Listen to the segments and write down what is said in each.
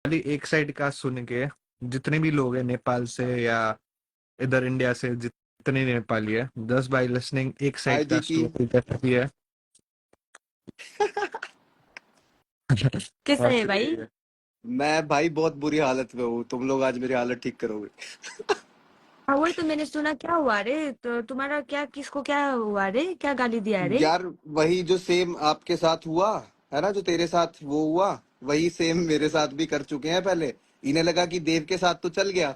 खाली एक साइड का सुन के जितने भी लोग हैं नेपाल से या इधर इंडिया से जितने नेपाली है, जस्ट बाय लिसनिंग एक साइड का आईडी की स्टोरी कैसी है। कैसा है भाई? मैं भाई बहुत बुरी हालत में हूँ, तुम लोग आज मेरी हालत ठीक करोगे। हाँ वही तो मैंने सुना। क्या हुआ रे? तो तुम्हारा क्या, किसको क्या हुआ रे? क्या गाली दिया रे? यार वही जो सेम आपके साथ हुआ है ना, जो तेरे साथ वो हुआ, वही सेम मेरे साथ भी कर चुके हैं पहले। इन्हें लगा कि देव के साथ तो चल गया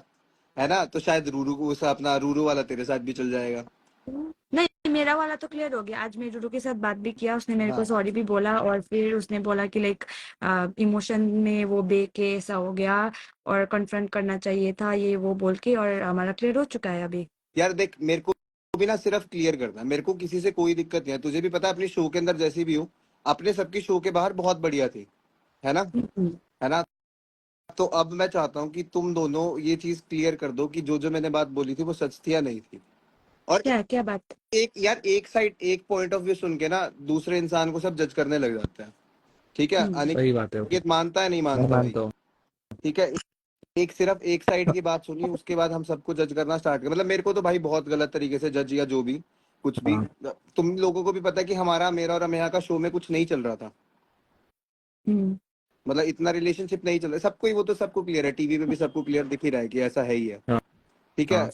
है ना, तो शायद रूरू को अपना रूरू वाला तेरे साथ भी चल जाएगा। नहीं, मेरा वाला तो क्लियर हो गया। आज मैं डूडू के साथ बात भी किया, उसने मेरे को हाँ सॉरी भी बोला, और फिर उसने बोला कि लाइक इमोशन में वो बे के ऐसा हो गया और कन्फ्रंट करना चाहिए था, ये वो बोल के, और हमारा क्लियर हो चुका है अभी। यार देख, मेरे को भी ना सिर्फ क्लियर करना, मेरे को किसी से कोई दिक्कत नहीं है। तुझे भी पता है अपनी शो के अंदर जैसी भी हो, अपने सबकी शो के बाहर बहुत बढ़िया थी, है ना, है ना। तो अब मैं चाहता हूँ कि तुम दोनों ये चीज क्लियर कर दो कि जो मैंने बात बोली थी वो सच थी या नहीं थी। और क्या क्या बात? एक यार, एक साइड, एक पॉइंट ऑफ व्यू सुन के ना दूसरे इंसान को सब जज करने लग जाते हैं। ठीक है, सही बात है, अनिकेत मानता है नहीं मैं मानता भाई? मानता हूँ। ठीक है, एक सिर्फ एक साइड की बात सुनी, उसके बाद हम सबको जज करना स्टार्ट कर, मतलब मेरे को तो भाई बहुत गलत तरीके से जज, या जो भी कुछ भी। हाँ तुम लोगों को भी पता है कि हमारा, मेरा और अमेया का शो में कुछ नहीं चल रहा था, हम्म। मतलब इतना रिलेशनशिप नहीं चल रहा। सबको ही, वो तो सबको क्लियर है, टीवी पे भी सबको क्लियर दिख ही रहा है कि ऐसा है ही है। हाँ ठीक हाँ है,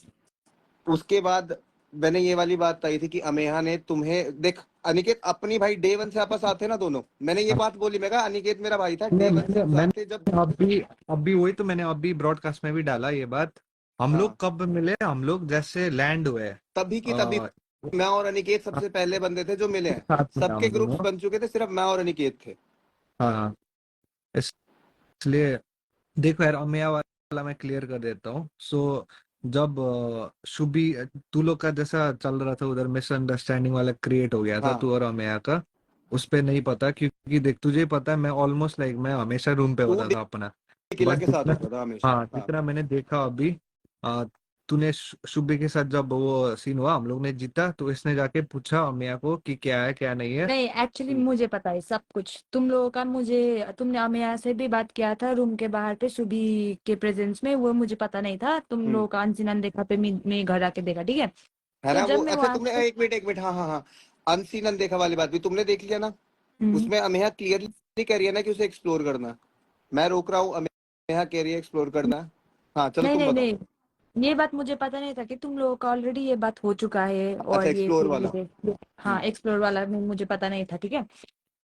उसके बाद मैंने ये वाली बात बताई थी कि अमेहा ने तुम्हें, देख अनिकेत अपनी भाई डे वन से आपस साथ है ना दोनों, मैंने ये हाँ। बात बोली, मैं कहा अनिकेत मेरा भाई था, मैंने डे वन से मैंने हम साथ थे जब। मैंने अभी वही तो मैंने अभी ब्रॉडकास्ट में भी डाला ये बात। हम हाँ, लोग कब मिले? हम लोग जैसे लैंड हुए तभी की तभी मैं और अनिकेत सबसे पहले बंदे थे जो मिले हैं। साथ में सबके हम ग्रुप्स दोनों। बन चुके थे, सिर्फ मैं और अनिकेत थे। हाँ, इसलिए देखो यार, अमेया वाला मैं क्लियर कर देता हूँ। सो जब शुभी, तू लोग का जैसा चल रहा था उधर, मिसअंडरस्टैंडिंग वाला क्रिएट हो गया था हाँ, तू और अमेया का, उस पे नहीं पता, क्योंकि देख तुझे पता है मैं ऑलमोस्ट लाइक मैं हमेशा रूम पे तू होता था अपना। किला बट के साथ जितना, होता था हमेशा। हाँ हाँ, जितना मैंने देखा अभी, आ, तूने शुभी के साथ जब वो सीन हुआ, हम लोग ने जीता, तो इसने जाके पूछा अमिया को कि क्या है क्या नहीं है। नहीं, एक्चुअली मुझे पता है सब कुछ तुम लोगों का। मुझे, तुमने अमेया से भी बात किया था रूम के बाहर पे सुबी के प्रेजेंस में, वो मुझे पता नहीं था। तुम लोगों का अनसिन देखा पे मैं घर आके देखा, ठीक है। है तो ना जब वो। मैं अच्छा वहां तुमने, से, एक मिनट एक मिनट, हाँ हाँ हाँ, अनसीन अनदेखा वाली बात भी तुमने देख लिया ना। हम्म, उसमें अमेहा क्लियरली कह रही है ना कि उसे एक्सप्लोर करना है। मैं रोक रहा हूँ, अमेहा कह रही है एक्सप्लोर करना है। हाँ चलो नहीं तुम नहीं बताओ। नहीं, ये बात मुझे पता नहीं था कि तुम लोगों का ऑलरेडी ये बात हो चुका है, और अच्छा, ये एक्सप्लोर फिर वाला। हाँ एक्सप्लोर वाला में मुझे पता नहीं था, ठीक है।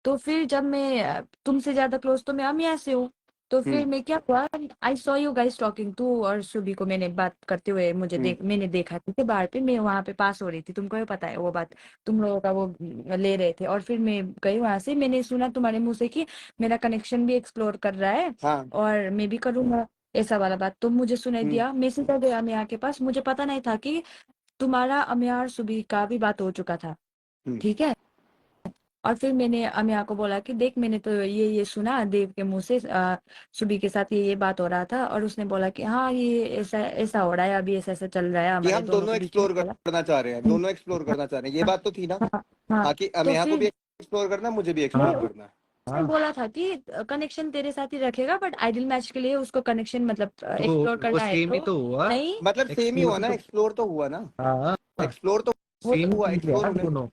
तो फिर जब मैं तुमसे ज्यादा क्लोज तो मैं अमिया से हूँ, तो फिर हम्म मैं क्या हुआ, I saw you guys talking, तू और सुबी को मैंने बात करते हुए हम्म मैंने देखा, ठीक है, बाहर पे। मैं वहां पे पास हो रही थी, तुमको भी पता है वो बात। तुम लोगों का वो ले रहे थे, और फिर मैं गई वहां से। मैंने सुना तुम्हारे मुंह से कि मेरा कनेक्शन भी एक्सप्लोर कर रहा है हाँ और मैं भी करूंगा, ऐसा वाला बात तो मुझे सुनाई हम्म दिया। मैं सीधा गया अमिया के पास। मुझे पता नहीं था कि तुम्हारा अमिया और सुबी का भी बात हो चुका था, हम्म ठीक है। और फिर मैंने अमिया को बोला कि देख, मैंने तो ये सुना देव के मुंह से, सुबी के साथ ये बात हो रहा था, और उसने बोला कि हाँ ये ऐसा ऐसा हो रहा है, अभी ऐसा ऐसा चल रहा है कि हमारे हम दोनों दोनों के बीच में, एक्सप्लोर बोला। करना चाह रहे हैं, दोनों एक्सप्लोर करना चाह रहे हैं, ये बात तो थी ना। हाँ हाँ। हाँ, कि तो अमेहा को भी फिर एक्सप्लोर करना है, मुझे भी हाँ एक्सप्लोर करना है। उसने हाँ। बोला था कि कनेक्शन तेरे साथ ही रखेगा, बट आइडल मैच के लिए उसको कनेक्शन मतलब तो एक्सप्लोर वो करना है सेम ही तो तो हुआ। नहीं। मतलब सेम ही हुआ एक्सप्लोर ना, तो, एक्सप्लोर तो हुआ ना, हाँ, एक्सप्लोर तो वो तो सेम हुआ, ही एक्सप्लोर यार होने। दोनों।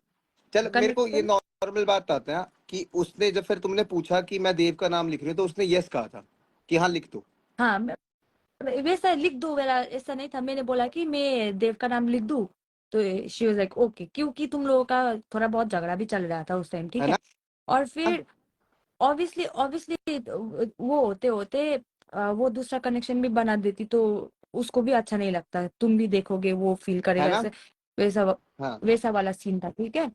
चल मेरे को ये कनेक्शन, नॉर्मल बात बताते हैं कि उसने जब फिर तुमने पूछा कि मैं देव का नाम लिख रही हूँ, तो उसने यस कहा था कि हाँ लिख दो। हाँ वैसा लिख दो वाला ऐसा नहीं था। मैंने बोला कि मैं देव का नाम लिख दूं, तो शी वाज लाइक ओके, क्योंकि तुम लोगों का थोड़ा बहुत झगड़ा भी चल रहा था उस टाइम, ठीक है है। ना। और फिर ऑब्वियसली ऑब्वियसली वो होते होते वो दूसरा कनेक्शन भी बना देती, तो उसको भी अच्छा नहीं लगता। तुम भी देखोगे, वो फील है करेगा ना। ऐसे, वैसा हाँ वैसा वाला सीन था, ठीक है।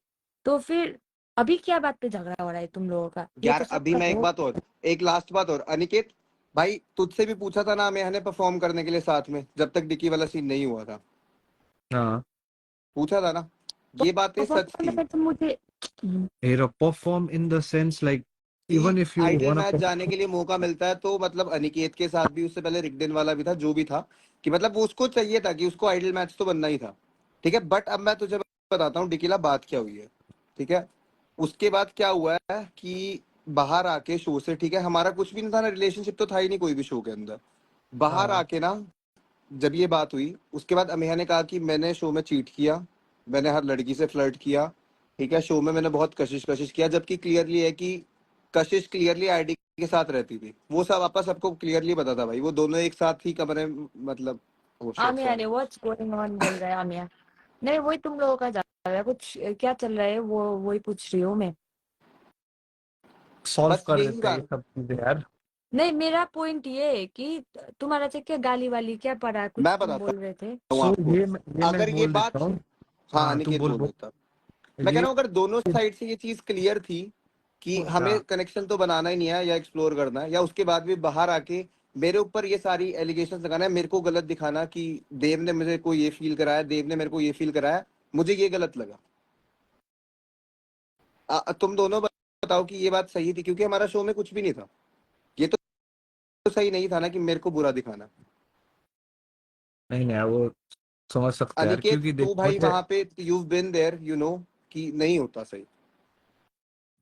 तो फिर अभी क्या बात पे झगड़ा हो रहा है तुम लोगों का? ये यार, तो अभी सबका मैं एक हो। बात और, एक लास्ट बात और, अनिकेत भाई तुझसे भी पूछा था ना अमेहा ने परफॉर्म करने के लिए साथ में, जब तक डिकी वाला सीन नहीं हुआ था, हाँ, पूछा था ना, ये बातें परफॉर्म सच करने थी। में तो मुझे a perform in the sense like कि even if you idle wanna match जाने के लिए मौका मिलता है, तो मतलब अनिकेत के साथ भी, उससे पहले रिगडेन वाला भी था, जो भी था, कि मतलब वो उसको चाहिए था कि उसको आइडल मैच तो बनना ही था। ठीक है, बट अब मैं तुझे बताता हूँ डिकीला बात क्या हुई है। ठीक है, उसके बाद क्या हुआ है कि बाहर आके शो से, ठीक है, हमारा कुछ भी नहीं था ना, रिलेशनशिप तो था ही नहीं कोई भी शो के अंदर। बाहर हाँ आके ना जब ये बात हुई, उसके बाद अमेया ने कहा कि मैंने शो में चीट किया, मैंने हर लड़की से फ्लर्ट किया, ठीक है, शो में मैंने बहुत कशिश कशिश किया, जबकि क्लियरली है कि कशिश क्लियरली आईडी के साथ रहती थी, वो सब आपस सबको क्लियरली पता था भाई, वो दोनों एक साथ ही कमरे में, मतलब ओ शिट आमिया ने सॉरी। व्हाट्स गोइंग ऑन बोल रहा है आमिया। नहीं वही तुम लोगों का जा रहा है कुछ, क्या चल रहा है वो वही पूछ रही हूँ मैं। सॉल्व बस कर यही देते हैं ये बात। सब चीजें यार। नहीं मेरा पॉइंट ये है कि तुम्हारा से क्या गाली वाली क्या पड़ा, कुछ मैं तुम बताता बोल रहे थे। हूँ सो आपको, ये मैं अगर ये बोल बात, देता हूँ। हाँ हाँ तुम अनिकेत बोल बोल बोल। देता, मैं कह ये रहा हूँ अगर दोनों साइड से ये चीज क्लियर थी कि हमें हाँ कनेक्शन तो बनाना ही नहीं है या एक्सप्लोर करना है, या उसके बाद भी बाहर आके मेरे ऊपर ये सारी एलिगेशन लगाना है, मेरे को गलत दिखाना कि देव ने मुझे को ये फील कराया, देव ने मेरे को ये फील कराया, मुझे ये गलत लगा। तुम दोनों बताओ कि ये बात सही थी, क्योंकि हमारा शो में कुछ भी नहीं था, ये तो सही नहीं था ना कि मेरे को बुरा दिखाना। नहीं नहीं वो समझ सकते हैं यार, अनिकेत क्योंकि देख तू भाई मुझे वहां पे, you been there, you know कि नहीं होता सही।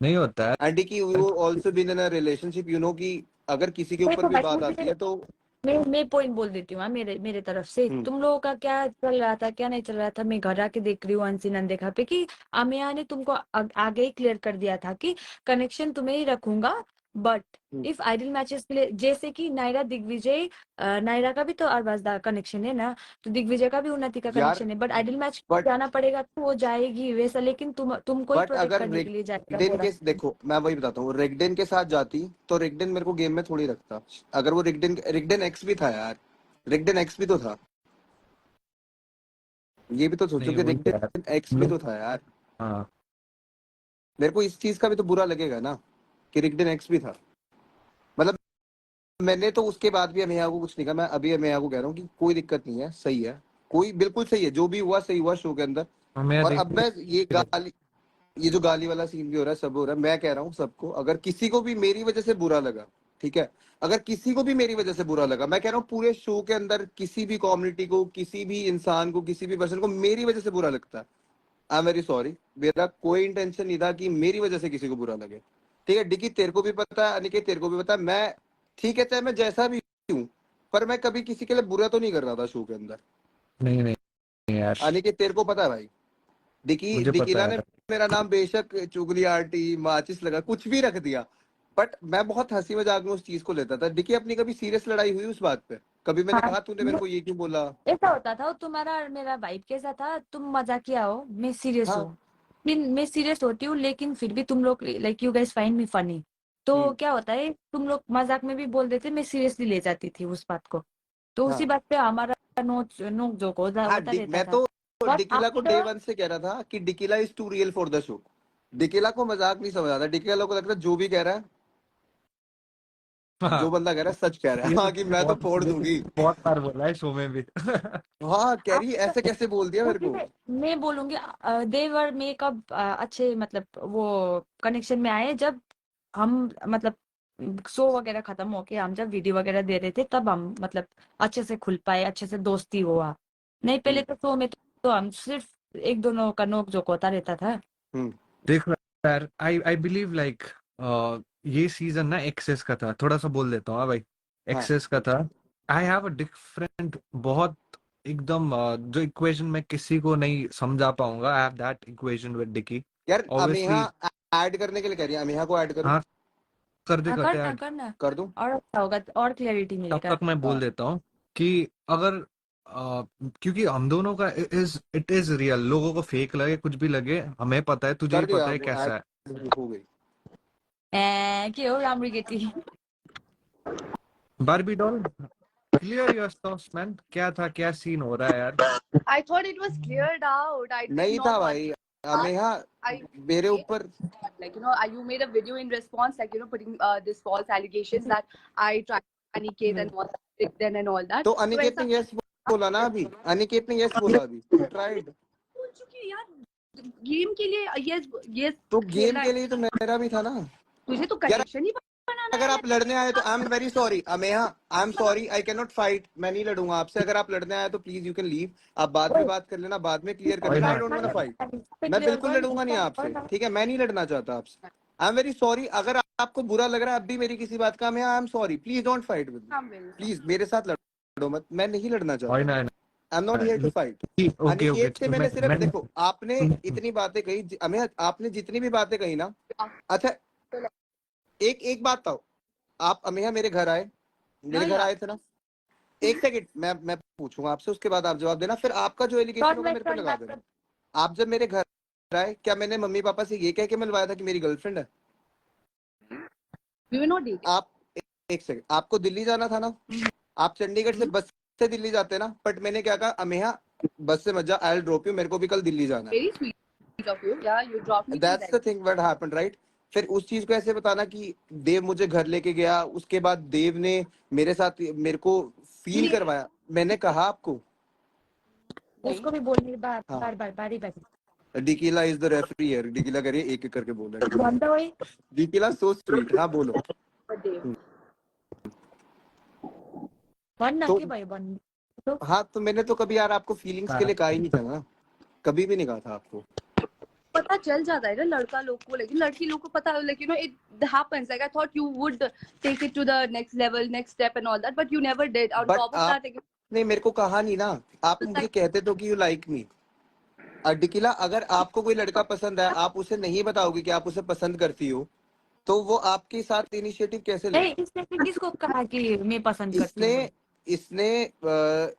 नहीं होता है। एंड कि you also been in a relationship, you know कि अगर किसी के ऊपर देखो भी भाई बात आती मुझे, है तो मैं पॉइंट बोल देती हूँ। हाँ, मेरे मेरे तरफ से हम्म, तुम लोगों का क्या चल रहा था क्या नहीं चल रहा था, मैं घर आके देख रही हूँ अनसीन अनदेखा पे कि आमिया ने तुमको आगे ही क्लियर कर दिया था कि कनेक्शन तुम्हें ही रखूंगा, but hmm. If idle matches के लिए, जैसे कि नायरा दिग्विजय, नायरा का भी तो अरबाज का कनेक्शन है ना, तो दिग्विजय का भी उन्नति का यार कनेक्शन है, बट आइडल मैच बट जाना पड़ेगा तो वो जाएगी वैसा, लेकिन तुमको ही बट प्रोटेक्ट अगर करने के लिए जाएगा रेगडेन पूरा। के, देखो मैं वही बताता हूँ, रेगडेन के साथ जाती तो रेगडेन मेरे को गेम में थोड़ी रखता। अगर वो रेगडेन रेगडेन एक्स भी था यार, रेगडेन एक्स भी तो था, ये भी तो सोचो नहीं कि वही तो यार रेगडेन एक्स हम भी लोग। तो था यार। हाँ मेरे को इस चीज का भी तो बुरा लगेगा ना कि रेगडेन एक्स भी था, मतलब मैंने तो उसके बाद भी अमेया को कुछ नहीं कहा, मैं अभी अमेया को कह रहा हूँ कि कोई दिक्कत नहीं है, सही है, कोई बिल्कुल सही है, जो भी हुआ सही हुआ शो के अंदर। हमें और देख अब मैं ये गाली, ये जो गाली वाला सीन भी हो रहा है, सब हो रहा है, मैं कह रहा हूँ सबको, अगर किसी को भी मेरी वजह से बुरा लगा, ठीक है, अगर किसी को भी मेरी वजह से बुरा लगा, मैं कह रहा हूँ पूरे शो के अंदर किसी भी कम्युनिटी को, किसी भी इंसान को, किसी भी पर्सन को मेरी वजह से बुरा लगता है, आई एम वेरी सॉरी, मेरा कोई इंटेंशन नहीं था कि मेरी वजह से किसी को बुरा लगे, ठीक है। डिकी तेरे को भी पता है, अनिकेत तेरे को भी पता है, मैं ठीक है, चाहे मैं जैसा भी हूँ, पर मैं कभी किसी के लिए बुरा तो नहीं कर रहा था शो के अंदर। नहीं नहीं नहीं यार अनिकेत तेरे को पता है भाई, डिकी मुझे पता डिकीला है ने यार। मेरा नाम बेशक चुगली आरटी माचिस लगा कुछ भी रख दिया, बट मैं बहुत हंसी मजाक में उस चीज को लेता था। डिकी अपनी कभी सीरियस लड़ाई हुई उस बात पे, कभी मैंने हाँ कहा तूने मेरे को ये क्यों बोला? ऐसा होता था, तुम्हारा और मेरा वाइब कैसा था, तुम मजाकिया हो, मैं सीरियस हाँ। हूँ। मैं सीरियस होती हूँ लेकिन फिर भी तुम लोग like you guys find me funny, तो हम्म। क्या होता है तुम लोग मजाक में भी बोल देते, मैं सीरियसली ले जाती थी उस बात को, तो उसी हाँ। बात पे हमारा नोक जोक हाँ होता रहता मैं था। तो बट डिकीला को डे आफ्टर, वन से कह रहा था कि Tequila is too real for the show. Tequila को मजाक नहीं समझ आता, डिकीला को लगता है जो भी कह रहा है, जो हाँ बंदा कह रहा है सच कह रहा है, ये तो हाँ कि तूने मैं तो बहुत फोड़ ये तो दूंगी। तूने बहुत बार बोला है शो में भी हाँ कह रही है, आफ्टर ऐसे कैसे बोल दिया मेरे को। मैं बोलूंगी देवर में कब अच्छे मतलब वो कनेक्शन में आए, जब हम मतलब शो वगैरह खत्म होके हम जब वीडियो वगैरह दे रहे थे तब हम मतलब अच्छे से खुल पाए, अच्छे से दोस्ती हुआ। नहीं पहले हम्म। तो शो में तो हम सिर्फ एक दोनों का नोक जोक होता रहता था। हम्म। देख यार आई आई बिलीव लाइक ये सीजन ना एक्सेस का था, थोड़ा सा बोल देता हूँ। हाँ भाई हाँ एक्सेस का था। आई हैव अ डिफरेंट बहुत एकदम जो इक्वेशन मैं किसी को नहीं समझा पाऊंगा, I have that equation with Dicky यार, अमीहा ऑब्वियसली। ऐड करने के लिए कह रही है, अमीहा को ऐड करूं? हाँ कर दे हाँ करते करना यार। करना, कर दूं? और अच्छा होगा और क्लैरिटी तब मिलेगा। तक मैं बोल हाँ देता हूँ कि अगर क्योंकि हम दोनों का इट इज रियल, लोगों को फेक लगे कुछ भी लगे, हमें पता है, तुझे कर भी दिया, पता है कैसा है। ऐड हो गई। क्यों रामरी Getty. Barbie doll clear your thoughts man, क्या था, क्या सीन हो रहा है यार। I thought it was cleared out. I did नहीं not था want भाई, to ask. अमीहा I मेरे ऊपर, like you made a video in response, like putting this false allegations that I tried Aniket and was then and all that. तो तो अनिकेत ऐसा ने yes बोला ना अभी, अनिकेत ने यस बोला अभी, ट्राइड। बोल चुकी है यार, गेम के लिए ये ये तो गेम खेलना के है, लिए तो मेरा भी था ना तुझे तो यार। कनेक्शन ही बनाना अगर है आप लड़ने आए तो I am very sorry Ameha, I am sorry, I can not fight, मैं नहीं लड़ूंगा आपसे। अगर आप लड़ने आए तो प्लीज यू कैन लीव, आप बाद में बात कर लेना, बाद में क्लियर कर व्हाई लेना, I not don't want to fight. मैं क्लियर बिल्कुल कर लड़ूंगा नहीं आपसे, ठीक है, मैं नहीं लड़ना चाहता आपसे। आई एम वेरी सॉरी। अगर आपको बुरा लग रहा है अब भी मेरी किसी बात का, मैं आई am sorry, please don't fight with me, I'm very sorry. Please मेरे साथ लड़ो मत, मैं नहीं लड़ना चाहता, वही आई ना am not here to fight. Okay okay Aniket से मैंने सिर्फ देखो, आपने इतनी बातें कही, हमें आपने जितनी भी बातें कही ना, अच्छा एक बात था, आप अमेहा मेरे घर आए, मेरे घर yeah. आए थे ना, एक सेकंड मैं पूछूंगा आपसे, उसके बाद आप जवाब देना, फिर आपका जो एलिगेशन होगा मेरे पे लगा देना। आप जब मेरे घर आए, क्या मैंने मम्मी पापा से ये कह के मिलवाया था कि मेरी गर्लफ्रेंड है? We were not dating. आप एक सेकंड, आपको दिल्ली जाना था ना, आप चंडीगढ़ से बस से दिल्ली जाते ना, बट मैंने क्या कहा, अमेहा बस से मत जा, आई विल ड्रॉप यू, मेरे को भी कल दिल्ली जाना है। Very sweet of you. Yeah, you dropped me. That's the thing what happened, right? फिर उस चीज को ऐसे बताना कि देव मुझे घर लेके गया, उसके बाद देव ने मेरे साथ मेरे को फील करवाया, मैंने कहा आपको। उसको भी बोलने बार हाँ। बार बार बारी बारी डिकीला इज द रेफरी हियर, डिकीला करिए एक एक करके बोल रहा है। बनता हुई डिकीला सो स्वीट, हाँ बोलो। बन ना तो- के भाई बन हाँ तो मैंने तो कभी यार आपको फीलिंग्स के लिए कहा ही नहीं था ना, कभी भी नहीं कहा था आपको। पता चल जाता है ना लड़का लोग को, लेकिन लड़की लोग को पता, like you know it happens, like I thought you would take it to the next level, next step and all that, but you never did. On But top of that, like, नहीं, मेरे को कहा नहीं ना, आप मुझे कहते तो कि यू लाइक मी। डिकीला, अगर आपको कोई लड़का पसंद है, आप उसे नहीं बताओगे कि आप उसे पसंद करती हो, तो वो आपके साथ इनिशिएटिव कैसे ले? नहीं इसने फिर किसको कहा कि मैं पसंद करती हूँ? इसने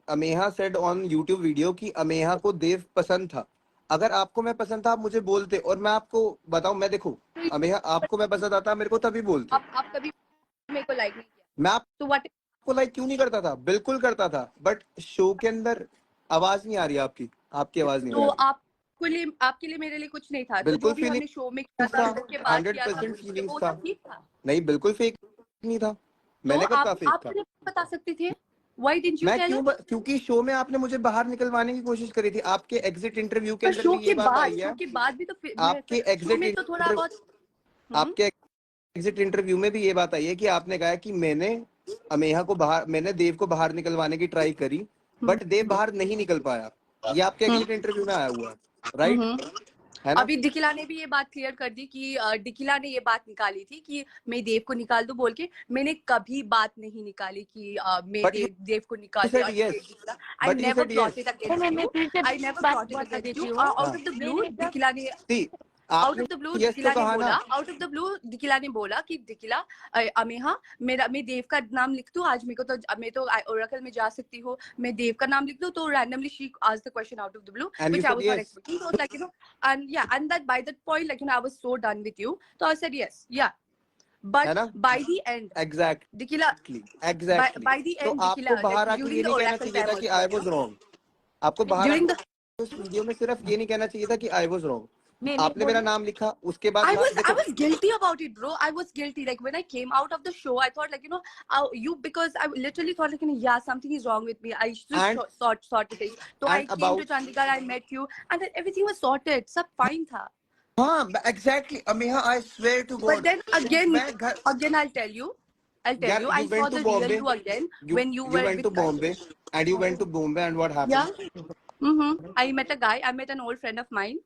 Ameha said on YouTube video कि अमेहा को देव पसंद था। अगर आपको मैं पसंद था आप मुझे बोलते, और मैं आपको बताऊं, मैं देखो अमेहा, आपको मैं पसंद आता मेरे को तभी बोलते। आप कभी मेरे को लाइक नहीं किया, मैं आपको तो व्हाट लाइक क्यों नहीं करता था? बिल्कुल करता था, बट शो के अंदर आवाज नहीं आ रही आपकी आवाज नहीं आ तो रही। आपके लिए मेरे लिए कुछ नहीं था, तो बिल्कुल जो भी हमने feeling शो में किया था, उसके बाद किया था, 100% फीलिंग्स वो था। सब ठीक था। नहीं, बिल्कुल फेक नहीं था, मैंने तो कब कहा फेक था? आप मुझे बता सकते थे, why didn't you मैं tell us? क्योंकि शो में आपने मुझे बाहर निकलवाने की कोशिश करी थी। आपके एग्जिट इंटरव्यू के पर अंदर शो भी के ये बात बाद, आई है, शो के बाद भी तो आपके शो एग्जिट में तो थोड़ा बहुत आपके एग्जिट इंटरव्यू में भी ये बात आई है कि आपने कहा कि मैंने देव को बाहर निकलवाने की ट्राई करी, बट देव बाहर नहीं निकल पाया। ये आपके एग्जिट इंटरव्यू में आया हुआ है, राइट? है ना? अभी डिकिला ने भी ये बात क्लियर कर दी कि डिकिला ने ये बात निकाली थी कि मैं देव को निकाल दूं बोल के। मैंने कभी बात नहीं निकाली कि मैं But देव को निकाल said दूं। yes. I But you never said yes. plotted against मैं you. फिर से I never बात plotted बता against देती you. हूँ। Out of the blue, Dikila ने See, आउट आपने ऑफ द ब्लू yes तो डिकिला ने कहा बोला, ना। Out of the blue Dikila ने बोला कि डिकिला अमेहा मैं देव का नाम लिख दूं आज, मेरे को तो मैं तो ओरेकल में जा सकती हूँ, मैं देव का नाम लिख दूं। तो randomly she asked the question out of the blue, And you which I said was not yes. expecting. So like, you know, and yeah, and that by that point, like, you know, I was so done with you. So I said yes, yeah. है But ना? by the end, Exactly. Dikila Exactly. by the तो end, आपको डिकिला बाहर like, आके during ये the नहीं कहना oracle चाहिए था time कि also, I was wrong. आपको बाहर during the आके उस वीडियो में सिर्फ ये नहीं कहना चाहिए था कि I was wrong. मैं आपने मेरा नाम लिखा, उसके बाद I देखो, was guilty about it, bro. I was guilty. Like when I came out of the show, I thought, like, you know, because I literally thought, like, you know, yeah, something is wrong with me. I should And- sort it. So I and came about- to Chandigarh, I met you, and then everything was sorted. सब fine था. हाँ exactly. Ameha, I swear to God. But then again, मैं घर I'll tell you, यार, I you saw went the to real Bombay. you again when you You were went with to Bombay, and you went to Bombay, and what happened? Yeah. I met a guy. I met an old friend of mine.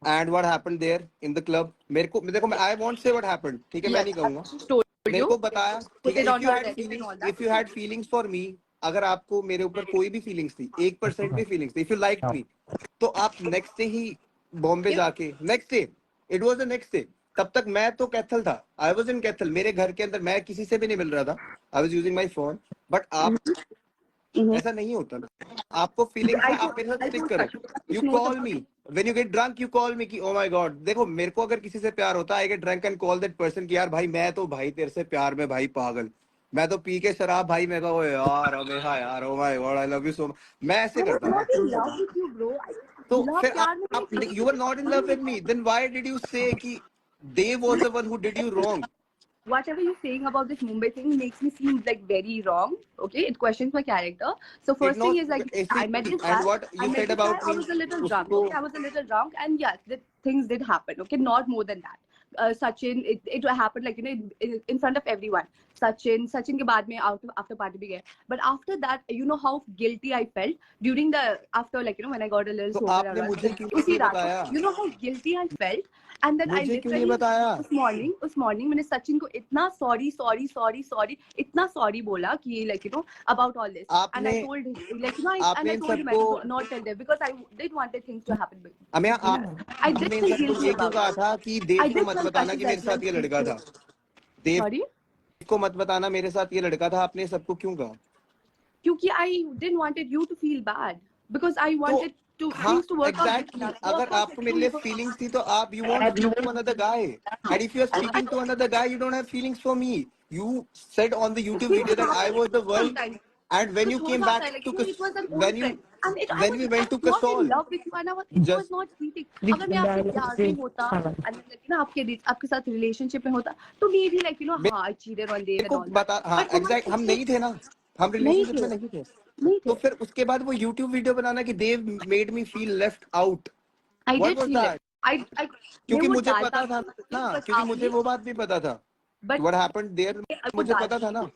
And what happened there in the club? मेरे को देखो, I won't say what happened. ठीक है, मैं नहीं कहूँगा। Told मेरे you. को बताया, ठीक है, Put it on if you your had Reddit and feelings, all that. if you had feelings for me, अगर आपको मेरे ऊपर कोई भी फीलिंग्स थी, 1% भी फीलिंग्स थी, if you liked me, तो आप नेक्स्ट डे ही बॉम्बे जाके, next day, it was the next day, तब तक मैं तो कैथल था, आई वाज इन कैथल, मेरे घर के अंदर मैं किसी से भी नहीं मिल रहा था, I was using my phone, but आप ऐसा नहीं होता ना, आपको फीलिंग्स है, आप मेरे साथ स्टिक करो, you call me when you get drunk, you call मी कि ओ माय गॉड। देखो, मेरे को अगर किसी से प्यार होता है, I get drunk and call that person कि यार भाई, मैं तो भाई तेरे से प्यार में भाई पागल, मैं तो पी के शराब भाई, मैं कहो यार अमेहा यार, oh my God, I love you so much, मैं ऐसे करता हूँ। not in love with you, bro. तो love फिर प्यार में आप you are not in love with me, then why did you say कि Dave was the one who did you wrong? Whatever you're saying about this Mumbai thing makes me seem like very wrong. Okay, it questions my character. So first thing is like, I met this guy. And what you said about I me, was a little drunk. उसको- Okay, I was a little drunk, and yes, the things did happen. Okay, not more than that. Sachin, it happened like, you know, in front of everyone. Sachin के बाद में after party भी गए, but after that you know how guilty I felt during the after like you know when I got a little तो आपने मुझे क्यों उसी नहीं रात बताया? You know how guilty I felt and then I मुझे क्यों नहीं लिटरली बताया? उस मॉर्निंग मैंने सचिन को इतना सॉरी इतना सॉरी बोला कि like you know about all this, and I आपने told like you know and आपने आई इन टोल्ड हिम सबको not tell them because I did wanted things to happen with Ameya I did आपने in feel सबको guilty ये क्यों about कहा था कि देव आई को डिड मत फेल बताना कि मेरे साथ ये लड़का था? देव सॉरी को मत बताना मेरे साथ ये लड़का था, आपने सबको क्यों कहा? क्योंकि I didn't wanted you to feel bad because I तो वांटेड टू हाँ थिंग्स टू वर्क एग्जैक्टली, अगर आपको मेरे लिए फीलिंग्स थी तो आप you won't speak to another guy, and if you are speaking to another guy you don't have feelings for me. You said on the YouTube video that I was the one, and when you came back to it was an old friend and I when we went to was not in Kasol, love with you and it was just not cheating. अगर मैं आपसे प्यार में होता and like ना आपके साथ relationship में होता तो मे भी like you know हाँ I cheated on Dave मेरे and को all that. बता, हाँ एग्जैक्ट, हम नहीं थे ना, हम रिलेशनशिप में नहीं थे. नहीं तो थे. फिर उसके बाद वो YouTube वीडियो बनाना कि Dev made me feel left out, I what did was feel that? it. I क्योंकि वो मुझे डालता पता था ना, बस क्योंकि मुझे आपने वो बात भी पता था but व्हाट हैपेंड देयर, वो मुझे डाल पता था ना.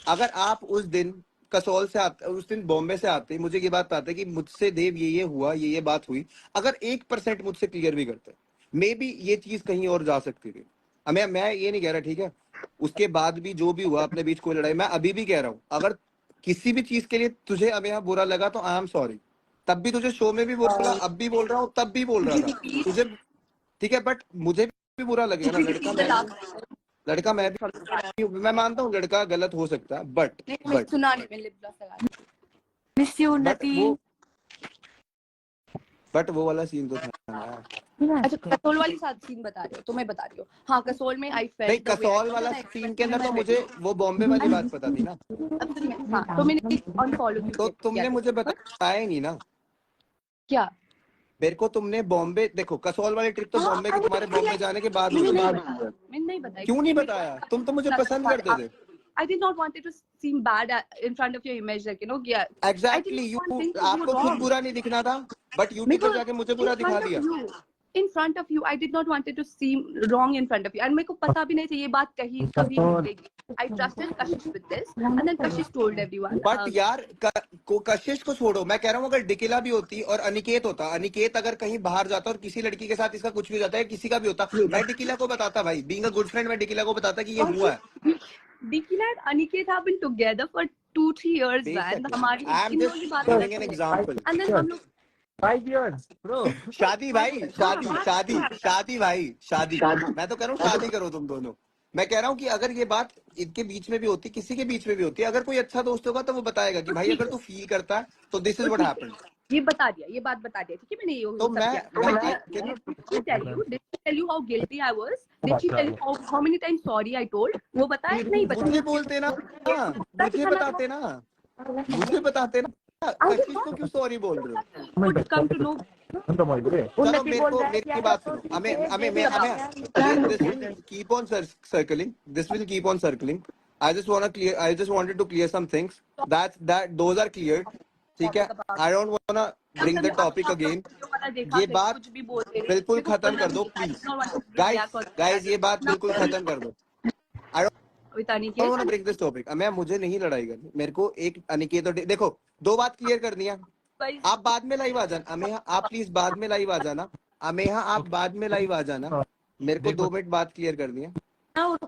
अगर आप उस दिन कसौल से आते, उस दिन बॉम्बे से आते, मुझे ये बात पता है कि मुझसे देव ये हुआ, ये बात हुई, अगर 1% मुझसे क्लियर भी करते मे बी ये चीज कहीं और जा सकती थी. मैं ये नहीं कह रहा, ठीक है, उसके बाद भी जो भी हुआ अपने बीच कोई लड़ाई, मैं अभी भी कह रहा हूँ अगर किसी भी चीज के लिए तुझे अब यहाँ बुरा लगा तो आई एम सॉरी. तब भी तुझे शो में भी बोला, अब भी बोल रहा हूँ, तब भी बोल रहा था तुझे, ठीक है, बट मुझे भी बुरा लगेगा ना. लड़का मैं भी, मैं मानता हूँ लड़का गलत हो सकता है, बट सुना नहीं मैंने लिप ग्लॉस लगा मिस यू नटी. बट वो वाला सीन तो था ना. अच्छा कसोल वाली साथ सीन बता रहे हो तो मैं बता रही हूँ. हाँ कसोल में आई फेल्ट नहीं, कसौल वाला सीन के अंदर तो मुझे वो बॉम्बे वाली बात पता थी ना. हाँ तो मैंने अनफॉलो तो तुमने मुझे बताया ही नहीं ना. क्या मेरे को तुमने बॉम्बे, देखो कसौल वाली ट्रिप तो बॉम्बे की, तुम्हारे बॉम्बे जाने के बाद हुई. मैंने नहीं बताया. क्यों नहीं बताया? तुम तो मुझे पसंद करते थे. I did not want it to seem bad in front of your image, like you know. Yeah. Exactly, आपको खुद बुरा नहीं दिखना था, बट यूट्यूब पर जाके मुझे बुरा दिखा दिया. In front of you, I did not want it to seem wrong in front of you, and मेरे को पता भी नहीं था ये बात कहीं कभी निकलेगी. I trusted Kashish with this, and then Kashish told everyone. But यार कशिश को छोड़ो, मैं कह रहा हूँ अगर डिकिला भी होती और अनिकेत होता, अनिकेत अगर कहीं बाहर जाता और किसी लड़की के साथ इसका कुछ भी हो जाता है, किसी का भी होता, मैं डिकिला को बताता भाई, बीइंग अ गुड फ्रेंड, मैं डिकिला को बताता कि ये हुआ है. Dikila and Aniket have been together for 2-3 years, man. हमारी I am just giving an example. and then हम लोग 5 years, bro. शादी भाई, शादी भाई, शादी. मैं तो कह रहा हूँ शादी करो तुम दोनों. मैं कह रहा हूँ कि अगर ये बात इनके बीच में भी होती, किसी के बीच में भी होती, अगर कोई अच्छा दोस्त होगा तो वो बताएगा कि भाई अगर तू फील करता है तो दिस इज व्हाट हैपेंड. ये बता दिया, ये बात बता दिया, ठीक है. मैंने ये तो did she tell you how guilty I was? Did she tell you how many times sorry I told? वो बताया नहीं बताया? मुझे बोलते ना, मुझे बताते ना, कशिश को क्यों सॉरी बोल रहे हो? Would come to know. चलो मेरी बात सुनो. this will keep on circling. This will keep on circling. I just wanted to clear some things. Those are cleared. ठीक है. I don't wanna bring the topic again. ये बात बिल्कुल खत्म कर दो प्लीज. Guys, ये बात बिल्कुल खत्म कर दो. I don't wanna bring this topic. मुझे नहीं लड़ाई करनी. मेरे को एक अनिकेत और देखो, दो बात क्लियर कर दिया. आप बाद में लाइव आ जाना. अमेहा आप प्लीज बाद में लाइव आ जाना. अमेहा आप बाद में लाइव आ जाना. मेरे को 2 मिनट बात क्लियर कर दिया.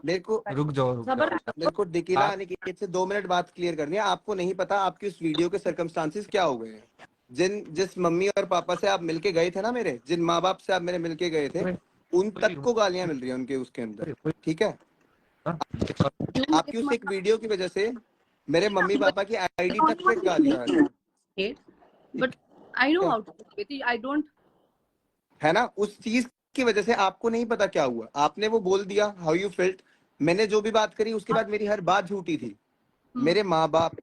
मेरे को रुक जाओ. मेरे को डिकिला अनिकेत से 2 मिनट बात क्लियर करनी है. आपको नहीं पता आपकी उस वीडियो के सर्कमस्टांसेस क्या हो गए हैं. जिस मम्मी और पापा से आप मिलके गए थे ना, मेरे जिन माँ बाप से आप मेरे मिलके गए थे, उन तक को गालियां मिल रही है उनके उसके अंदर. ठीक है. आपकी उस एक वीडियो की वजह से मेरे मम्मी पापा की आईडी तक पे गालियां आ रही है. But I know how to do it. I don't. है ना, उस चीज की वजह से आपको नहीं पता क्या हुआ. आपने वो बोल दिया हाउ यू फेल्ट. मैंने जो भी बात करी उसके बाद मेरी हर बात झूठी थी. मेरे माँ बाप,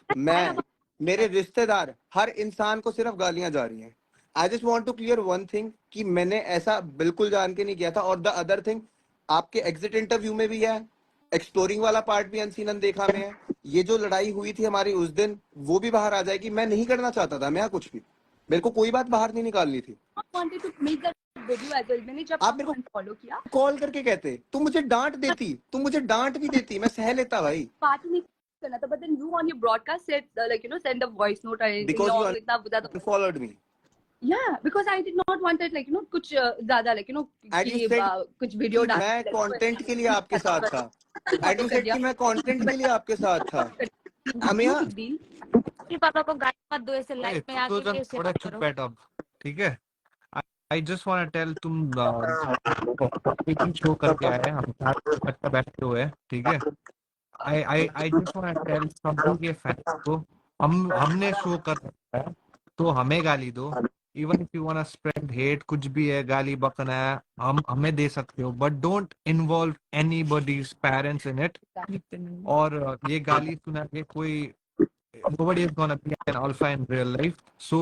मैं, मेरे रिश्तेदार, हर इंसान को सिर्फ गालियां जा रही हैं. I just want to clear one thing कि मैंने ऐसा बिल्कुल जान के नहीं किया था. और द अदर थिंग, आपके एग्जिट इंटरव्यू में भी है, एक्सप्लोरिंग वाला पार्ट भी अनसीन अनदेखा में है. ये जो लड़ाई हुई थी हमारी उस दिन, वो भी बाहर आ जाएगी. मैं नहीं करना चाहता था मैं कुछ भी. मेरे को कोई बात बाहर नहीं निकालनी थी. I wanted to make that video as well. मैंने जब आप मेरे को अनफॉलो किया कॉल करके कहते, तुम मुझे डांट देती, तुम मुझे डांट भी देती, मैं सह लेता भाई, बात ही नहीं करना था, but then you on your broadcast said like send a voice note और एनीथिंग बिकॉज यू लॉन्ग इतना बुरा। Unfollowed me Yeah, because I did not want it, like कुछ ज्यादा like एंड यू कि सेड कुछ वीडियो डाल मैं content के लिए आपके साथ था, एंड यू सेड कि मैं कंटेंट के लिए आपके साथ था। अमिया डील। कि पापा को गाली मत दो ऐसे ए, लाइफ में तो आके जब कैसे थोड़ा बात चुप करो। बैठ अब, ठीक है। I just want to tell, तुम स्पीकिंग शो करके आए हैं, हम साथ अच्छा बैठे हुए हैं, ठीक है। I just want to tell सभी के फैंस को, हमने शो कर रखा है तो हमें गाली दो, even if you want spread hate, कुछ भी है, गाली बकना है, हम हमें दे सकते हो, but don't involve anybody's parents in it. और ये गाली सुना के कोई, nobody is gonna be an alpha in real life, so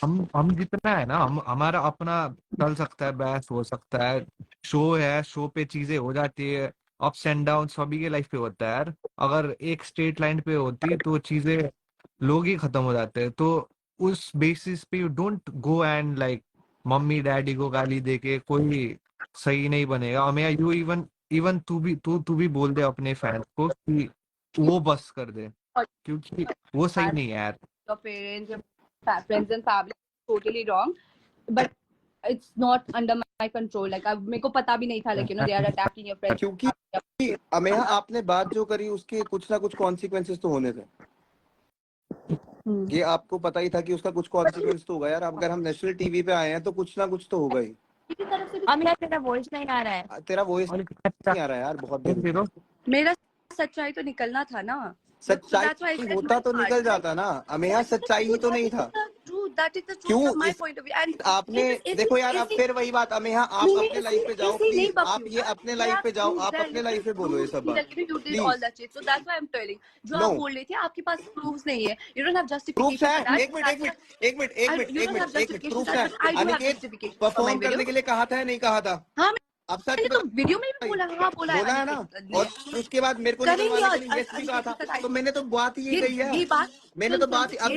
हम जितना है ना, हम हमारा अपना चल सकता है, बहस हो सकता है, शो है, शो पे चीजें हो जाती है, अप्स एंड डाउन सभी के लाइफ पे होता है यार। अगर एक स्ट्रेट लाइन पे होती तो चीजें, लोग ही खत्म हो जाते हैं। तो उस बेसिस पे you don't go and like mummy daddy को गाली दे के कोई सही नहीं बनेगा। हमें यू इवन इवन तू भी बोल दे अपने फैंस को कि वो बस कर दे, क्योंकि वो सही नहीं है यार। Your parents, your friends and family totally wrong, but it's not under my control. Like अब मेरे को पता भी नहीं था like they are attacking your friends. क्योंकि अमिया आपने बात जो करी उसके कुछ ना कुछ कॉन्सिक्वेंसेस तो होने थे, ये आपको पता ही था कि उसका कुछ कॉन्सिक्वेंस तो होगा यार। अब अगर हम नेशनल टीवी पे आए हैं तो कुछ ना कुछ तो होगा ही। मेरी तरफ से भी अमिया तेरा वॉइस नहीं आ रहा है। तेरा वॉइस नहीं आ रहा है यार, बहुत देर मेरा सच्चाई तो निकलना था ना। सच्चाई होता तो निकल जाता ना, अमिया सच्चाई ही तो नहीं था। क्यों आपने देखो यार, अब फिर वही बात, अमिया आप अपने लाइफ पे जाओ प्लीज, आप ये अपने लाइफ पे जाओ, आप अपने लाइफ पे बोलो ये सब बात प्लीज। जो आप बोल रहे थे आपके पास प्रूफ्स नहीं है, you don't have proofs justification. है, एक मिनट प्रूफ्स है। अनिकेत परफॉर्म करने के लिए कहा था या नहीं कहा था? हाँ, अब सच मैंने तो वीडियो में भी बोला, हाँ बोला है ना। और उसके बाद मेरे को निकलवाने के लिए यस भी कहा था, तो मैंने तो बात ही कही है। मैंने तो बात, अब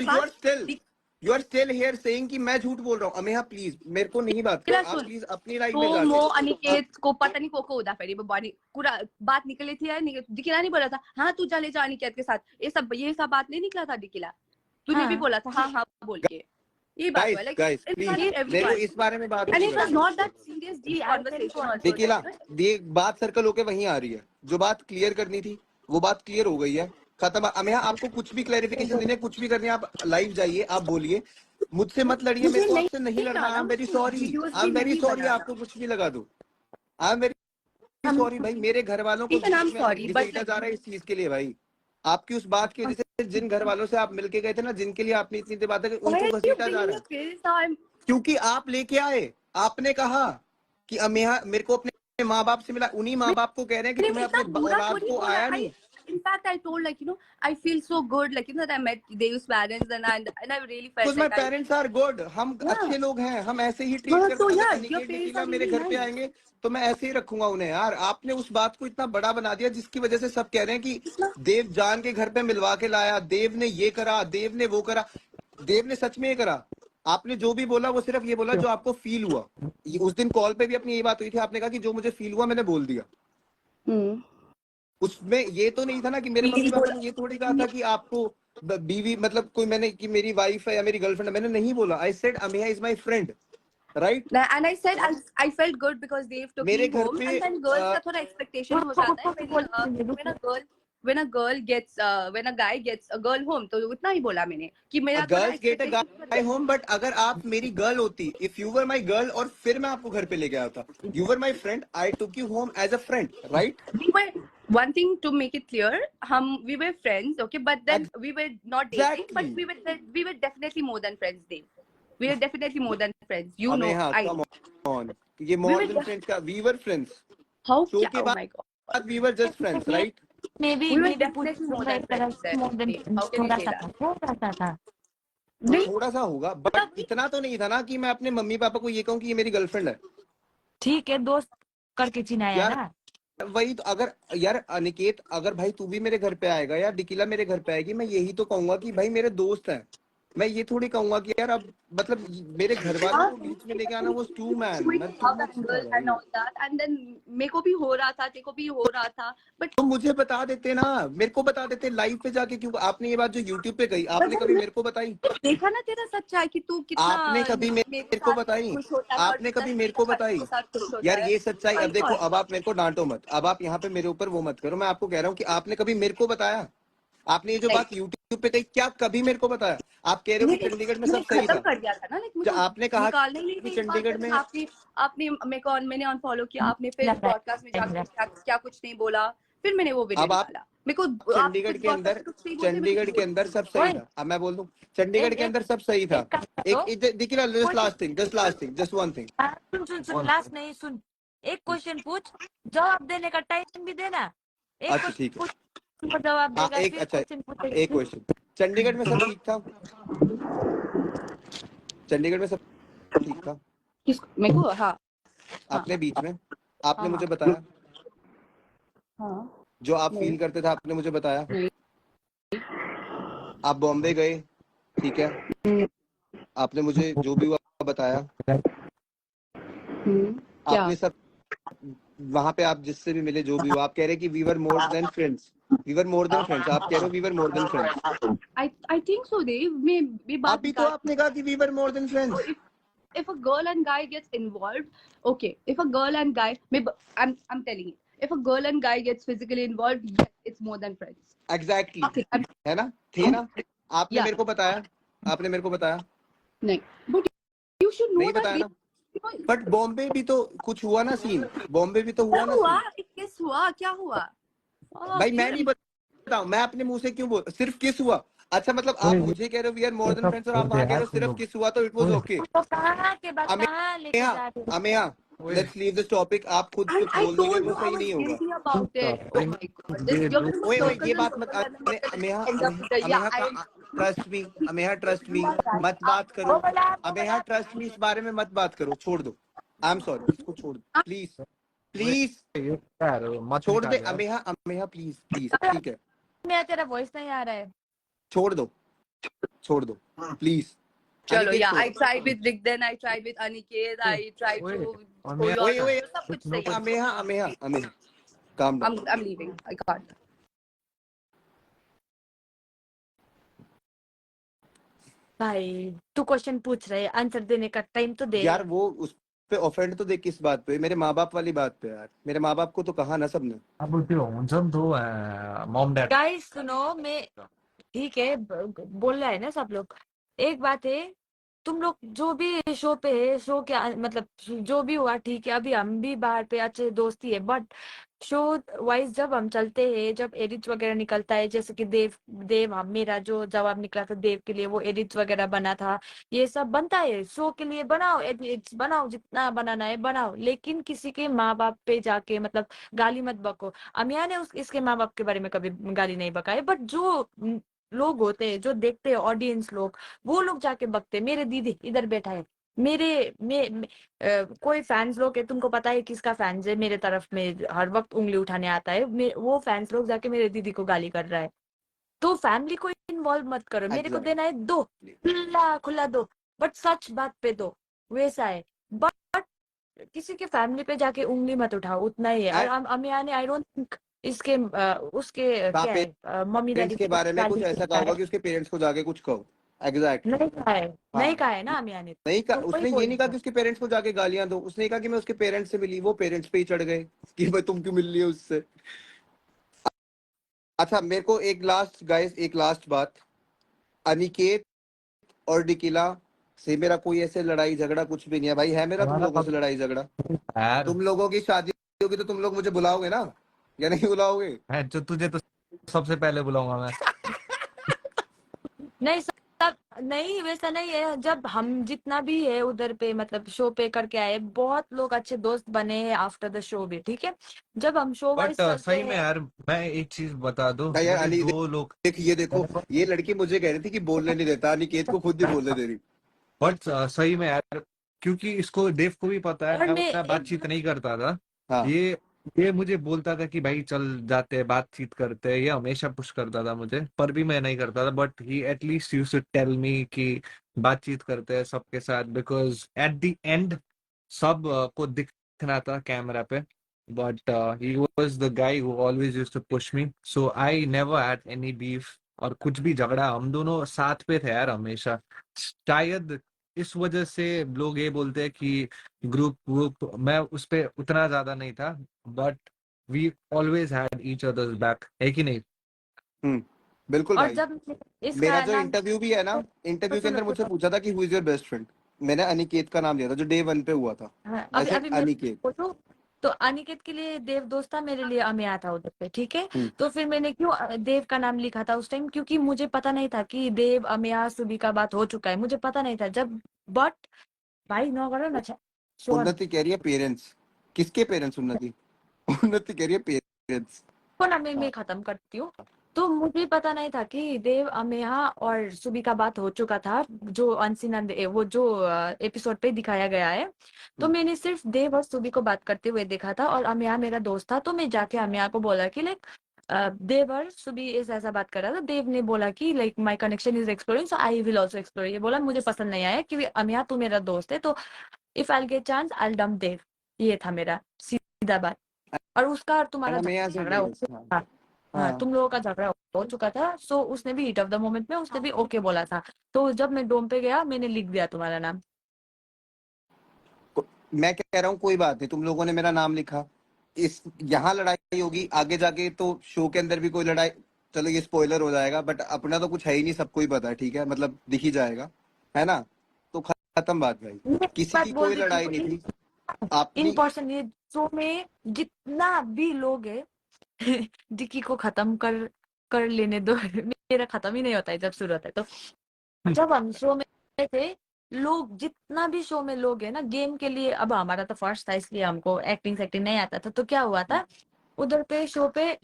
you are still here saying कि मैं झूठ बोल रहा हूँ। अमिया प्लीज मेरे को नहीं बात करो, आप प्लीज अपनी लाइफ में तो जाके। मो अनिकेत को पता नहीं को उदा फेरी बानी पूरा बात निकली थी यार। दिखिला नहीं बोला था हाँ तू चले जा अनिकेत के साथ, ये सब बात नहीं निकला था दिखिला। तूने भी बोला था हाँ बोल के, ये बात हुआ। गाइस प्लीज मेरे को इस बारे में बात and it was नहीं not that serious deep conversation also. देखिला, ये बात सर्कल होके वहीं आ रही है। जो बात क्लियर करनी थी वो बात क्लियर हो गई है, खत्म। अमिया आपको कुछ भी क्लैरिफिकेशन देने, कुछ भी करनी है, आप लाइव जाइए, आप बोलिए, मुझसे मत लड़िए, मेरे को आपसे नहीं लड़ना। आई एम वेरी सॉरी, आपको कुछ भी लगा दो, आई एम वेरी सॉरी भाई। मेरे घर वालों को घसीटा जा रहा है इस चीज के लिए भाई, आपकी उस बात की वजह से। जिन घर वालों से आप मिलके गए थे ना, जिनके लिए आपने इतनी बातें की, उनको घसीटा जा रहा है क्योंकि आप लेके आए। आपने कहा कि अमिया मेरे को अपने माँ बाप से मिला, उन्हीं माँ बाप को कह रहे हैं कि तुम्हें अपने औलाद को आया नहीं। In fact, I told I feel so good that I met Dev's parents and I really felt Because my parents are good. हम अच्छे लोग हैं, हम ऐसे ही ट्रीट करते हैं। अनिकेत निकिला मेरे घर पे आएंगे तो मैं ऐसे ही रखूंगा उन्हें यार। आपने उस बात को इतना बड़ा बना दिया जिसकी वजह से सब कह रहे हैं कि देव जान के घर पे मिलवा के लाया, देव ने ये करा, देव ने वो करा। देव ने सच में ये करा? आपने जो भी बोला वो सिर्फ ये बोला जो आपको फील हुआ। उस दिन कॉल पे भी अपनी ये बात हुई थी, आपने कहा कि जो मुझे फील हुआ मैंने बोल दिया। उसमें ये तो नहीं था ना कि मेरे मम्मी पापा ने ये थोड़ी कहा था कि आपको बीवी मतलब कोई, मैंने कि मेरी वाइफ है या मेरी गर्लफ्रेंड है, मैंने नहीं बोला। I said Amiya is my friend, right? And I said I felt good because Dave took me home, and then girls का थोड़ा expectation हो जाता है when a girl gets when a guy gets a girl home, तो उतना ही बोला मैंने कि मेरा girls get a guy home. But अगर आप मेरी गर्ल होती, if you were my girl, और फिर मैं आपको घर पे लेके आया था, you were my friend, I took you home as a friend, right? One thing to make it clear, we were friends, okay, but then we were not dating, but we were definitely more than friends, Dave. We were definitely more than friends, you know. Come on, ये more than friends का, we were friends. How? Oh my god, we were just friends, right? Maybe we were definitely more than friends. थोड़ा सा होगा, but इतना तो नहीं था ना कि मैं अपने मम्मी पापा को ये कहूँ कि ये मेरी गर्लफ्रेंड है। ठीक है, दोस्त करके चिनाया ना। वही तो, अगर यार अनिकेत, अगर भाई तू भी मेरे घर पे आएगा या डिकिला मेरे घर पे आएगी, मैं यही तो कहूंगा कि भाई मेरे दोस्त हैं, मैं ये थोड़ी कहूंगा कि यार अब मतलब मेरे घर वालों को बीच में लेके आना वो टू मैन, मैं टू love मच था angle and भाई। all that, and then मेरे को भी हो रहा था, तेरे को भी हो रहा था, but तो मुझे बता देते ना, मेरे को बता देते लाइव पे जाके। क्यों आपने ये बात जो यूट्यूब पे कही, आपने कभी मेरे को बताई? देखा ना तेरा सच्चाई कि तू कितना आपने कभी मेरे को साथ बताई? खुश होता है और आपने कितना कभी मेरे को हर बताई? के साथ खुश होता यार है। ये सच्चाई। Oh अब my देखो, God. अब आप मेरे को डांटो मत, अब आप यहाँ पे मेरे ऊपर वो मत करो। मैं आपको कह रहा हूँ कि आपने कभी मेरे को बताया? आपने ये जो नहीं। बात यूट्यूब पे कही, क्या कभी मेरे को बताया? आप कह रहे हो कि चंडीगढ़ में सब सही खत्म था। कर दिया था ना, लाइक जब मुझे आपने कहा निकालना ही नहीं कि थी इस बात चंडीगढ़ पे। में आपने मेरे को मैंने अनफॉलो किया, आपने फिर पॉडकास्ट में जाके क्या कुछ नहीं बोला, फिर मैंने वो वीडियो अब आप निकाला। मेरे को आप चंडीगढ़ कुछ के अंदर, podcast में कुछ नहीं बोलते, मैं कुछ चंडीगढ़ के अंदर सब सही था। अब मैं बोल दूं, चंडीगढ़ के अंदर सब सही था। देखिए, just last thing, just one thing. सुन लास्ट नहीं सुन, एक क्वेश्चन पूछ, जवाब देने का टाइम भी देना। एक अच्छा ठीक है। क्वेश्चन को जवाब हाँ देगा, एक, फिर अच्छा क्वेश्चन पूछेगा। एक क्वेश्चन, चंडीगढ़ में सब ठीक था? चंडीगढ़ में सब ठीक था? मेरे को हाँ आपने बीच में आपने हाँ मुझे बताया हाँ जो आप नहीं फील करते थे, आपने मुझे बताया। नहीं आप बॉम्बे गए, ठीक है, आपने मुझे जो भी हुआ बताया। क्या आपने सब वहां पे आप जिससे भी मिले, जो भी हुआ, आप कह रहे कि we were more than friends, we were more than friends. आप कह रहे हो we were more than friends. I think so Dev में बात अभी तो आपने कहा कि we were more than friends. if a girl and guy gets involved, okay, if a girl and guy, maybe I'm telling you, if a girl and guy gets physically involved, yes, it's more than friends. Exactly Okay, है ना, थे ना? आपने Yeah. मेरे को बताया, आपने मेरे को बताया नहीं, but you should know नहीं that. बताया ना? बट बॉम्बे भी तो कुछ हुआ ना सीन, बॉम्बे भी तो हुआ ना हुआ, सीन। किस हुआ, क्या हुआ? भाई मैं नहीं बताऊं, मैं अपने मुंह से क्यों बोल, सिर्फ किस हुआ। अच्छा मतलब आप मुझे कह रहे हो we are more than friends और आप वहां कह रहे हो सिर्फ किस हुआ, तो इट वाज ओके। तो कहाँ के बाद कहाँ लेके जा रहे हो? Ameya, let's leave this topic. आप खुद कुछ I बोल दोगे told वो you I सही was नहीं होगा। guilty about it. Oh my God, this you're gonna ओए ओए, circle ये and बात मत, circle and then Ameya end up with the yeah. Ameya trust me, Ameya trust me, मत बात करो। अमेया ट्रस्ट मी, इस बारे में मत बात करो, छोड़ दो। आई एम सॉरी, इसको छोड़ दो प्लीज, प्लीज यार मत छोड़ दे। निकाल यार। अमेया अमेया प्लीज प्लीज, ठीक है, मेरा तेरा वॉइस नहीं आ रहा है। छोड़ दो, छोड़ दो please. Chalo, yeah, I tried with Digden, I tried with Aniket, I tried Wait, to Ameya, show you wait, सब कुछ सही है. Ameya Ameya Ameya calm down. I'm leaving. I can't. भाई तू क्वेश्चन पूछ रहे, आंसर देने का टाइम तो दे। यार वो उस पे ऑफेंड तो देख किस बात पे, मेरे माँ बाप वाली बात पे यार। मेरे माँ बाप को तो कहा ना सबने। अब त्यो हुन्छ नि त मम ड्याड गाइस सुनो, मैं ठीक है बोल रहा है ना सब लोग। एक बात है, तुम लोग जो भी शो पे है, शो के मतलब जो भी हुआ ठीक है, अभी हम भी बाहर पे अच्छे दोस्ती है, बट शो वाइज जब हम चलते हैं, जब एडिट वगैरह निकलता है, जैसे कि देव मेरा जो जवाब निकला था देव के लिए, वो एडिट वगैरह बना था, ये सब बनता है शो के लिए। बनाओ एडिट्स, बनाओ जितना बनाना है बनाओ, लेकिन किसी के माँ बाप पे जाके मतलब गाली मत बको। अमिया ने इसके माँ बाप के बारे में कभी गाली नहीं बकाए, बट जो लोग होते हैं, जो देखते हैं ऑडियंस लोग, वो लोग जाके बकते हैं। मेरे दीदी इधर बैठा है, कोई फैंस लोग है, तुमको पता है किसका फैंस है मेरे तरफ में हर वक्त उंगली उठाने आता है, वो फैंस लोग जाके मेरे दीदी को गाली कर रहा है। तो फैमिली को इन्वॉल्व मत करो, मेरे को देना है दो, खुला खुला दो, बट सच बात पे दो, वैसा है। बट किसी के फैमिली पे जाके उंगली मत उठाओ, उतना ही है। और अमिया ने आई डोंट थिंक इसके उसके क्या है मम्मी डैडी के बारे में कुछ ऐसा कहा होगा कि उसके पेरेंट्स को जाके कुछ कहो। एग्जैक्टली नहीं कहा है, नहीं कहा है ना अमिया ने। नहीं कहा, तो उसने ये नहीं कहा कि उसके पेरेंट्स को जाके गालियां दो। उसने कहा कि मैं उसके पेरेंट्स से मिली, वो पेरेंट्स पे ही चढ़ गए कि भाई तुम क्यों मिल रही हो उससे। अच्छा मेरे को एक लास्ट गाइस, एक लास्ट बात, अनिकेत और डिकिला से मेरा कोई ऐसे लड़ाई झगड़ा कुछ भी नहीं है भाई। है मेरा तुम लोगों से लड़ाई झगड़ा? यार तुम लोगों की शादी होगी तो तुम लोग मुझे बुलाओगे ना, या नहीं बुलाओगे? है जो तुझे तो सबसे पहले बुलाऊंगा मैं। नहीं सब नहीं, वैसा नहीं है। जब हम जितना भी है उधर पे मतलब शो पे करके आए, बहुत लोग अच्छे दोस्त बने हैं आफ्टर द शो भी, ठीक है। जब हम शो वाइज बट चलते सही में हैं, यार मैं एक चीज बता दूं, यार मुझे अली दो लोग देख, ये देखो, ये लड़की मुझे कह रही थी कि बोलने नहीं देता, अनिकेत को खुद ही बोलने दे रही। बट सही में यार, क्योंकि इसको देव को भी पता है और मैं मैं उतना बातचीत नहीं करता था। हाँ ये ये मुझे बोलता था कि भाई चल जाते हैं, बातचीत करते हैं, ये हमेशा पुश करता था मुझे, पर भी मैं नहीं करता था, but he at least used to tell me कि बातचीत करते हैं सबके साथ, बिकॉज एट द एंड सब को दिखना था कैमरा पे, but he was the guy who always used to push me, so I never had any beef, और कुछ भी झगड़ा हम दोनों साथ पे थे यार हमेशा। शायद इस वजह से लोग ये बोलते हैं कि ग्रुप ग्रुप मैं उस पे उतना ज्यादा नहीं था, but we always had each others back, है कि नहीं? बिल्कुल और भाई। जब मेरा इसका जो नाम इंटरव्यू भी है ना, तो इंटरव्यू के सुनो अंदर मुझसे सुनो पूछा था कि who is your best friend, मैंने अनिकेत का नाम लिया था जो डे 1 पे हुआ था, हाँ, अभी ऐसे अभी मैं अनिकेत। बोलूं तो अनिकेत के लिए देव दोस्त था, मेरे लिए अमिया था उधर पे, ठीक है। हम्म, तो फिर मैंने क्यों देव का नाम लिखा था उस टाइम, क्योंकि मुझे पता नहीं था कि देव अमिया सुबी का बात हो चुका है, मुझे पता नहीं था जब। बट भाई नो करो ना शोर उन्नति कह रही है पेरेंट्स, किसके पेरेंट्स उन्नति? उन्नति कह रही है पेरेंट्स। को ना मैं हाँ खत्म करती हूँ। तो मुझे पता नहीं था कि देव अमेहा और सुबी का बात हो चुका था, जो अनसीन वो जो एपिसोड पे दिखाया गया है। तो मैंने सिर्फ देव और सुबी को बात करते हुए देखा था, और अमेहा मेरा दोस्त था, तो मैं जाके अमेहा को बोला कि लाइक देव और सुबी ऐसा ऐसा बात कर रहा था। देव ने बोला कि like my connection is exploring, so I will also explore. ये बोला मुझे पसंद नहीं आया कि अमेहा तू मेरा दोस्त है, तो if I get chance I dump Dev. ये था मेरा सीधा बात। और उसका और तुम्हारा मैं यहाँ से झगड़ा हो yes, हाँ हाँ, हाँ, हाँ। तुम लोगों का झगड़ा हो चुका था, सो उसने भी हीट ऑफ द मोमेंट में उसने भी ओके बोला था। तो जब मैं डोम पे गया मैंने लिख दिया तुम्हारा नाम। मैं कह रहा हूँ कोई बात नहीं, तुम लोगों ने मेरा नाम लिखा, इस यहाँ लड़ाई होगी आगे जाके तो शो के अंदर भी कोई लड़ाई, चलो ये स्पॉइलर हो जाएगा, बट अपना तो कुछ है ही नहीं, सबको ही पता है, ठीक है, मतलब दिख ही जाएगा, है ना? तो खत्म बात भाई, मैं एक किसी बात की बोल कोई देती लड़ाई हूँ, नहीं थी इन अपनी। पर्सन ये शो में जितना भी लोग है डिकी को खत्म कर कर लेने दो। मेरा खत्म ही नहीं होता है जब शुरू होता है। तो जब हम शो में थे, लोग जितना भी शो में लोग है ना गेम के लिए, अब हमारा तो फर्स्ट था इसलिए हमको एक्टिंग सेक्टिंग नहीं आता था, तो क्या हुआ था उधर पे शो पे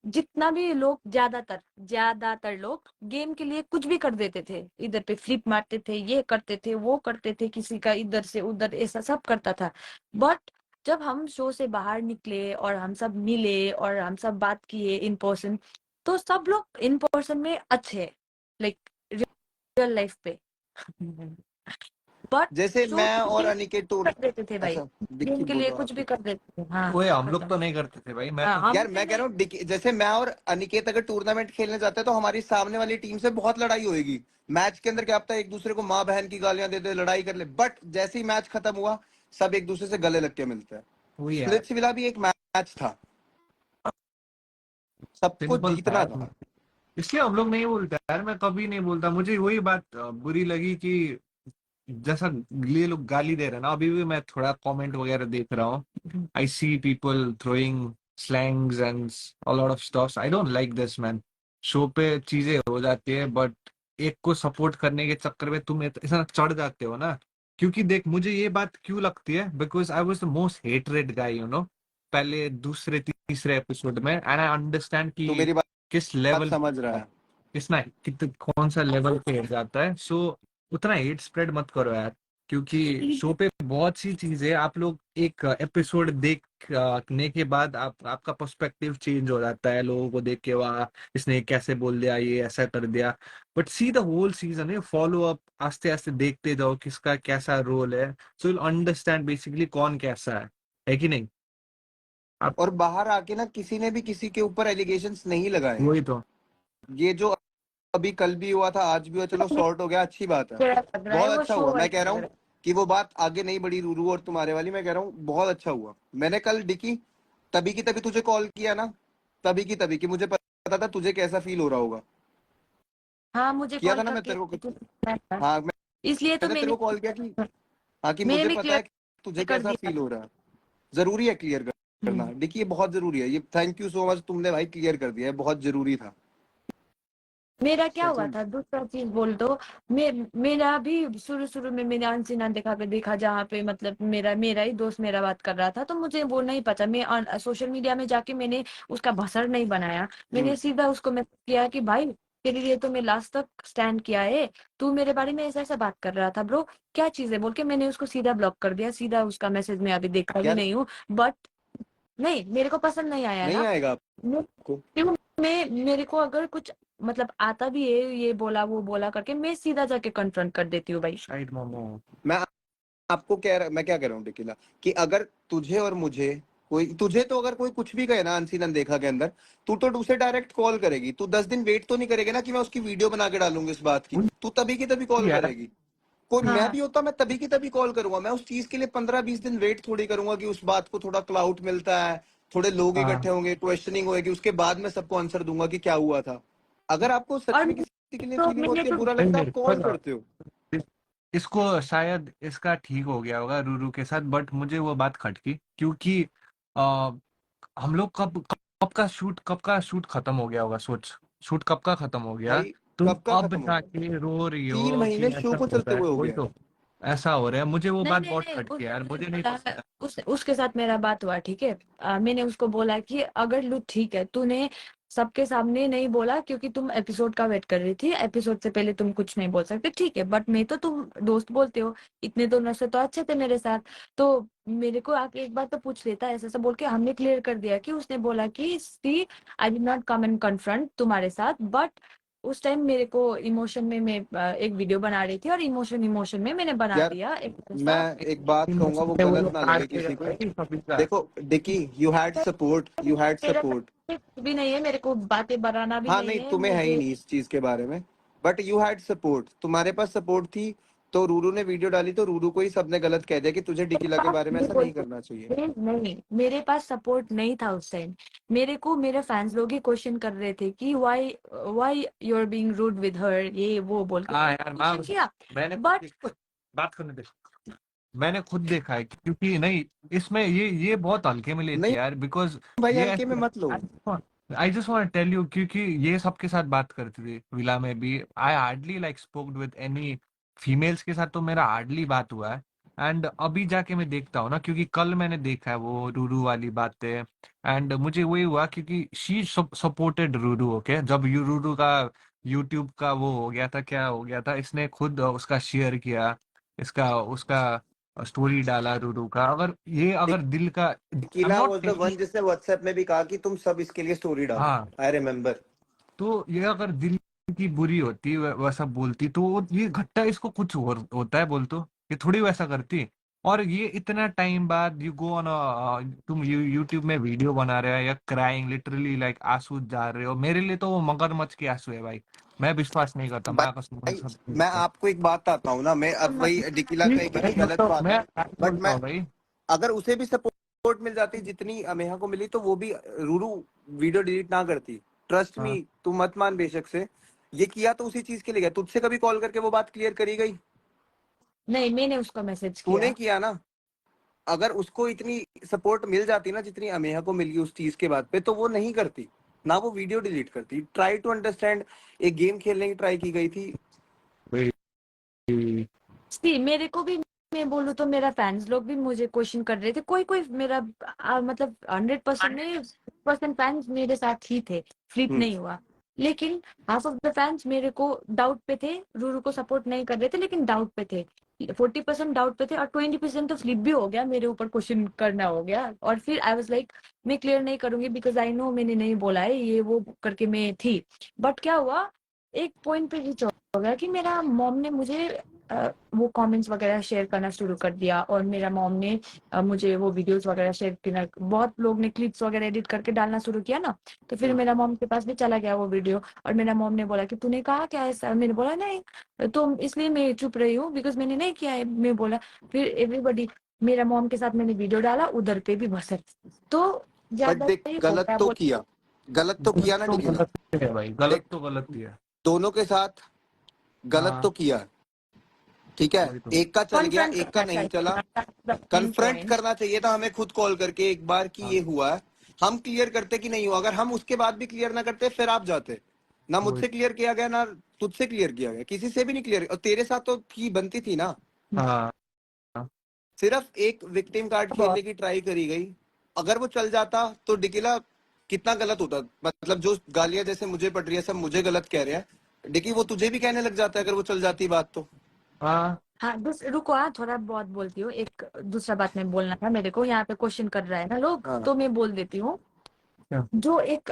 जितना भी लोग, ज्यादातर ज्यादातर लोग गेम के लिए कुछ भी कर देते थे, इधर पे फ्लिप मारते थे, ये करते थे, वो करते थे, किसी का इधर से उधर ऐसा सब करता था। बट जब हम शो से बाहर निकले और हम सब मिले और हम सब बात किए इन पर्सन, तो सब लोग इन पर्सन में अच्छे, लाइक रियल लाइफ पे। बट जैसे शो मैं के और लिए अनिकेत कर टूर, देते थे भाई, अच्छा डिक्की गेम के लिए बोलो कुछ आप। भी कर देते थे। हाँ ओए हम लोग खत्म। तो नहीं करते थे भाई, मैं हाँ तो हम यार से मैं कह नहीं। रहा हूँ जैसे मैं और अनिकेत अगर टूर्नामेंट खेलने जाते हैं तो हमारी सामने वाली टीम से बहुत लड़ाई होगी, मैच के अंदर क्या पता एक दूसरे को माँ बहन की गालियां दे दे, लड़ाई कर ले, बट जैसे ही मैच खत्म हुआ सब एक दूसरे से गले लग के मिलते हैं। वही यार, स्प्लिट्स विला भी एक मैच था, सबको सिंपल था जीतना यार, था। इसलिए हम लोग नहीं बोलते यार, मैं कभी नहीं बोलता। मुझे वही बात बुरी लगी कि जैसा ये लोग गाली दे रहे हैं ना, अभी भी मैं थोड़ा कमेंट वगैरह देख रहा हूँ, I see people throwing slangs and a lot of stuffs, I don't like this man. Show पे चीजें हो जाती है, बट एक को सपोर्ट करने के चक्कर में तुम इतना चढ़ जाते हो ना, क्योंकि देख मुझे ये बात क्यों लगती है, because I was the most hated guy, you know, पहले दूसरे तीसरे एपिसोड में, एंड आई अंडरस्टैंड तो कि मेरी किस बात लेवल समझ रहा है। कितना कौन सा लेवल पे हट जाता है। सो उतना हेट स्प्रेड मत करो यार, क्योंकि शो पे बहुत सी चीजें आप लोग एक एपिसोड देखने के बाद आपका पर्सपेक्टिव चेंज हो जाता है, लोगों को देख के वाह इसने कैसे बोल दिया, ये ऐसा कर दिया, but see the whole season है, फॉलो अप आस्ते आस्ते देखते जाओ किसका कैसा रोल है, सो यू अंडरस्टैंड बेसिकली कौन कैसा है कि नहीं? आप और बाहर आके ना किसी ने भी किसी के ऊपर एलिगेशंस नहीं लगाए हैं, वही तो, ये जो अभी कल भी हुआ था आज भी हुआ, चलो सॉर्ट हो गया, अच्छी बात है, तेरा लग रहा है बहुत वो अच्छा शो हुआ। मैं कह वाइज रहा लग हूँ रहा है। कि वो बात आगे नहीं बढ़ी रूरू और तुम्हारे वाली, मैं कह रहा हूँ बहुत अच्छा हुआ। मैंने कल डिकी तभी की तभी तुझे कॉल किया ना, तभी की तभी कि मुझे पता था तुझे कैसा फील हो रहा होगा, हाँ मुझे किया कॉल था ना मैं करके तेरे को। था। हाँ इसलिए तो मैंने तेरे मैंने को कॉल किया कि हाँ कि मैंने मुझे भी पता है क्लियर कि तुझे कर कैसा दिया। फील हो रहा है, जरूरी है क्लियर करना, हम्म। डिकी ये बहुत जरूरी है, ये थैंक यू सो मच, तुमने भाई क्लियर कर दिया है, बहुत जरूरी था। मेरा क्या हुआ सेटल्ड। था दूसरा चीज बोल दो। मेरा भी शुरू शुरू में मैंने अनसीना देखा पे देखा, जहाँ पे मतलब मेरा मेरा ही दोस्त मेरा बात कर रहा था, तो मुझे वो नहीं पता, मैं सोशल मीडिया में जाके मैंने उसका भसड़ नहीं बनाया। मैंने सीधा उसको मैसेज किया कि भाई तेरे लिए तो मैं लास्ट तक स्टैंड किया है, तू मेरे बारे में ऐसा ऐसा बात कर रहा था ब्रो, क्या चीज है बोल के मैंने उसको सीधा ब्लॉक कर दिया। सीधा उसका मैसेज मैं अभी देखा भी यार नहीं हूँ। बट नहीं, मेरे को पसंद नहीं आया नहीं ना। आएगा आपको। क्यों? मैं मेरे को अगर कुछ मतलब आता भी है, ये बोला वो बोला करके, मैं सीधा जाके कन्फ्रंट कर देती हूँ भाई। साइड मोमो। मैं मैं क्या कह रहा हूँ डिकिला, कि अगर तुझे और मुझे तुझे तो अगर कोई कुछ भी कहे ना अनसीन अनदेखा के अंदर, तू तो उसे डायरेक्ट कॉल करेगी। तू 10 दिन वेट तो नहीं करेगी ना कि मैं उसकी वीडियो बना के डालूंगी इस बात की। तू तभी की तभी कॉल यार करेगी। कोई मैं हाँ, भी होता, मैं तभी की तभी कॉल करूंगा। मैं उस चीज के लिए 15-20 दिन वेट थोड़ी करूंगा कि उस बात को थोड़ा क्लाउड मिलता है, थोड़े लोग इकट्ठे हाँ होंगे, क्वेश्चनिंग होगी, उसके बाद मैं सबको आंसर दूंगा कि क्या हुआ था। अगर आपको सच और में किसी के लिए तो फीलिंग मैंने होती है, तो बुरा नहीं लगता है, नहीं आप कॉल पता, करते हो। इस- इसको शायद इसका ठीक हो गया होगा रूरू के साथ, बट मुझे वो बात खटकी क्योंकि आ, हम लोग कब का शूट खत्म हो गया होगा, सोच। शूट कब का खत्म हो गया, भाई तुम कब का अब खत्म हो गया? जाके रो रही 3 हो कि महीने शो ऐसा को हो चलते रहा है। हुए हो वही गया। तो, ऐसा हो रहा है। मुझे वो नहीं बात नहीं बहुत नहीं, खटकी है यार, उसने मुझे नहीं बोला, पसंद है। उसके साथ मेरा बात हुआ, ठीक है। मैंने उसको बोला कि अगर लू ठीक है, तूने सबके सामने नहीं बोला क्योंकि तुम एपिसोड का वेट कर रही थी, एपिसोड से पहले तुम कुछ नहीं बोल सकते, ठीक है, बट मैं तो तुम दोस्त बोलते हो, इतने दोनों से तो अच्छे थे मेरे साथ, तो मेरे को आके एक बार तो पूछ लेता। ऐसा ऐसा बोल के हमने क्लियर कर दिया कि उसने बोला कि see I did not come and confront तुम्हारे साथ, बट उस टाइम मेरे को इमोशन में मैं एक वीडियो बना रही थी और इमोशन में मैंने बना यार दिया एक मैं ऐसा। एक बात कहूंगा, वो वो गलत लोग ना आ लगे रहे किसी को। हैं सभी का। देखो Dicky, you had support, you had मेरा सपोर्ट। कुछ भी नहीं है, मेरे को बातें बनाना भी हाँ नहीं नहीं, है तुम्हें है ही मुझे। नहीं इस चीज के बारे में, बट यू हैड सपोर्ट, तुम्हारे पास सपोर्ट थी। तो रूरू ने वीडियो डाली तो रूरू को ही सबने गलत कह दिया कि तुझे डिकिला के पास बारे में ये ऐसा नहीं बोलते करना चाहिए। नहीं, मेरे पास सपोर्ट नहीं था उस टाइम। मेरे को मेरे फैंस लोग ही क्वेश्चन कर रहे थे कि why why you are being rude with her, ये वो बोल के हाँ मैंने यार क्वेश्चन किया। मैंने बट बात करने दे। मैंने खुद देखा है क्योंकि नहीं, इसमें ये बहुत हल्के में लेती नहीं है यार, बिकॉज भाई, ये हल्के में मत लो। I just want tell you, क्योंकि ये सबके साथ बात करती थी विला में भी। I hardly like spoke with any females के साथ, तो मेरा हार्डली बात हुआ है। एंड अभी जाके मैं देखता हूँ ना, क्योंकि कल मैंने देखा है वो रूरू वाली बातें, एंड मुझे वही हुआ क्योंकि शी सपोर्टेड रूरू। ओके, जब यू रूरू का यूट्यूब का वो हो गया था, क्या हो गया था, इसने खुद उसका शेयर किया, इसका उसका स्टोरी डाला रूरू का। अगर दिल का, I am Dikila not was the taking. One जिसने व्हाट्सएप में भी कहा कि तुम सब इसके लिए स्टोरी डालो। हाँ, आई रिमेम्बर। तो ये अगर दिल की बुरी होती वैसा बोलती, तो ये घट्टा इसको कुछ और होता है बोल, तो ये थोड़ी वैसा करती। और ये इतना टाइम बाद यू गो ऑन, तुम यूट्यूब में वीडियो बना रहे हो या क्राइंग लिटरली लाइक आंसू जा रहे हो, मेरे लिए तो वो मगरमच्छ के आंसू है भाई। मैं विश्वास नहीं करता, मैं कसम भाई से मैं आपको एक बात आता हूँ ना, मैं अब वही डिकिला कहेगी कि गलत बात मैं है, बट बोलता मैं हूँ भाई। अगर उसे भी सपोर्ट मिल जाती जितनी अमेहा को मिली, तो वो भी रूरू वीडियो डिलीट ना करती। ट्रस्ट मी, हाँ तू मत मान बेशक से, ये किया तो उसी चीज के लिए गया। तुझसे कभी कॉल करके वो बात क्लियर करी गई? नहीं, मैंने उसको मैसेज तूने किया। किया ना। अगर उसको इतनी सपोर्ट मिल जाती ना जितनी अमेहा को मिली उस चीज के बाद पे, तो वो नहीं करती ना, वो वीडियो डिलीट करती। ट्राई टू अंडरस्टैंड, एक गेम खेलने की ट्राई की गई थी। भाई। सी मेरे को भी, मैं बोलूँ तो मेरा फैंस लोग भी मुझे क्वेश्चन कर रहे थे, कोई कोई मेरा मतलब 100% नहीं, 100% फैंस मेरे साथ ही थे, फ्लिप हम्म नहीं हुआ। लेकिन हाफ ऑफ द फैंस मेरे को डाउट पे थे, रूरू को सपोर्ट नहीं कर रहे थे लेकिन डाउट पे थे। 40% डाउट पे थे और 20% तो फ्लिप भी हो गया, मेरे ऊपर क्वेश्चन करना हो गया। और फिर आई वाज लाइक मैं क्लियर नहीं करूंगी बिकॉज आई नो मैंने नहीं बोला है, ये वो करके मैं थी। बट क्या हुआ, एक पॉइंट पे रीच हो गया कि मेरा मॉम ने मुझे वो कमेंट्स वगैरह शेयर करना शुरू कर दिया, और मेरा मॉम ने मुझे वो वीडियोस वगैरह शेयर करना, बहुत लोग ने क्लिप्स वगैरह एडिट करके डालना शुरू किया ना, तो फिर मेरा मॉम के पास भी चला गया वो वीडियो। और मेरा मॉम ने बोला कि तूने कहा क्या ऐसा, मैंने बोला नहीं, तो इसलिए मैं चुप रही हूँ बिकॉज मैंने नहीं किया है, मैं बोला। फिर एवरीबडी, मेरा मॉम के साथ मैंने वीडियो डाला, उधर पे भी बसर। तो बट ज्यादा देख, ही हो गलत गया तो बोल। किया, गलत तो किया ना तो डिकिला। गलत है भाई, देख, गलत तो गलत ही है। दोनों के साथ गलत तो हाँ किया, ठीक है। वही तो। एक का चल गया, कॉन्फ्रंट एक का करना नहीं चला। चाहिए, कन्फ्रंट पॉइंट। करना चाहिए था हमें खुद कॉल करके एक बार कि हाँ ये हुआ है, हम क्लियर करते कि नहीं हुआ। अगर हम उसके बाद भी क्लियर ना करते, फिर आप जाते। ना वही। मुझसे क्लियर किया गया, ना तुझसे क्लियर किया गया, किसी से भी नहीं क्लियर। और तेरे साथ तो की बनती थी ना। हाँ हाँ। सिर्फ एक विक्टिम कार्ड खेलने की ट्राई करी गई। अगर वो चल जाता तो डिकिला कितना गलत होता। मतलब जो गालियां जैसे मुझे पड़ रही है, सब मुझे गलत कह रहे हैं, डिकी वो तुझे भी कहने लग जाता है अगर वो चल जाती बात तो। हाँ हाँ रुको, हाँ थोड़ा बहुत बोलती हूँ। एक दूसरा बात में बोलना था मेरे को, यहाँ पे क्वेश्चन कर रहा है ना लोग, हाँ तो मैं बोल देती हूँ। क्या? जो एक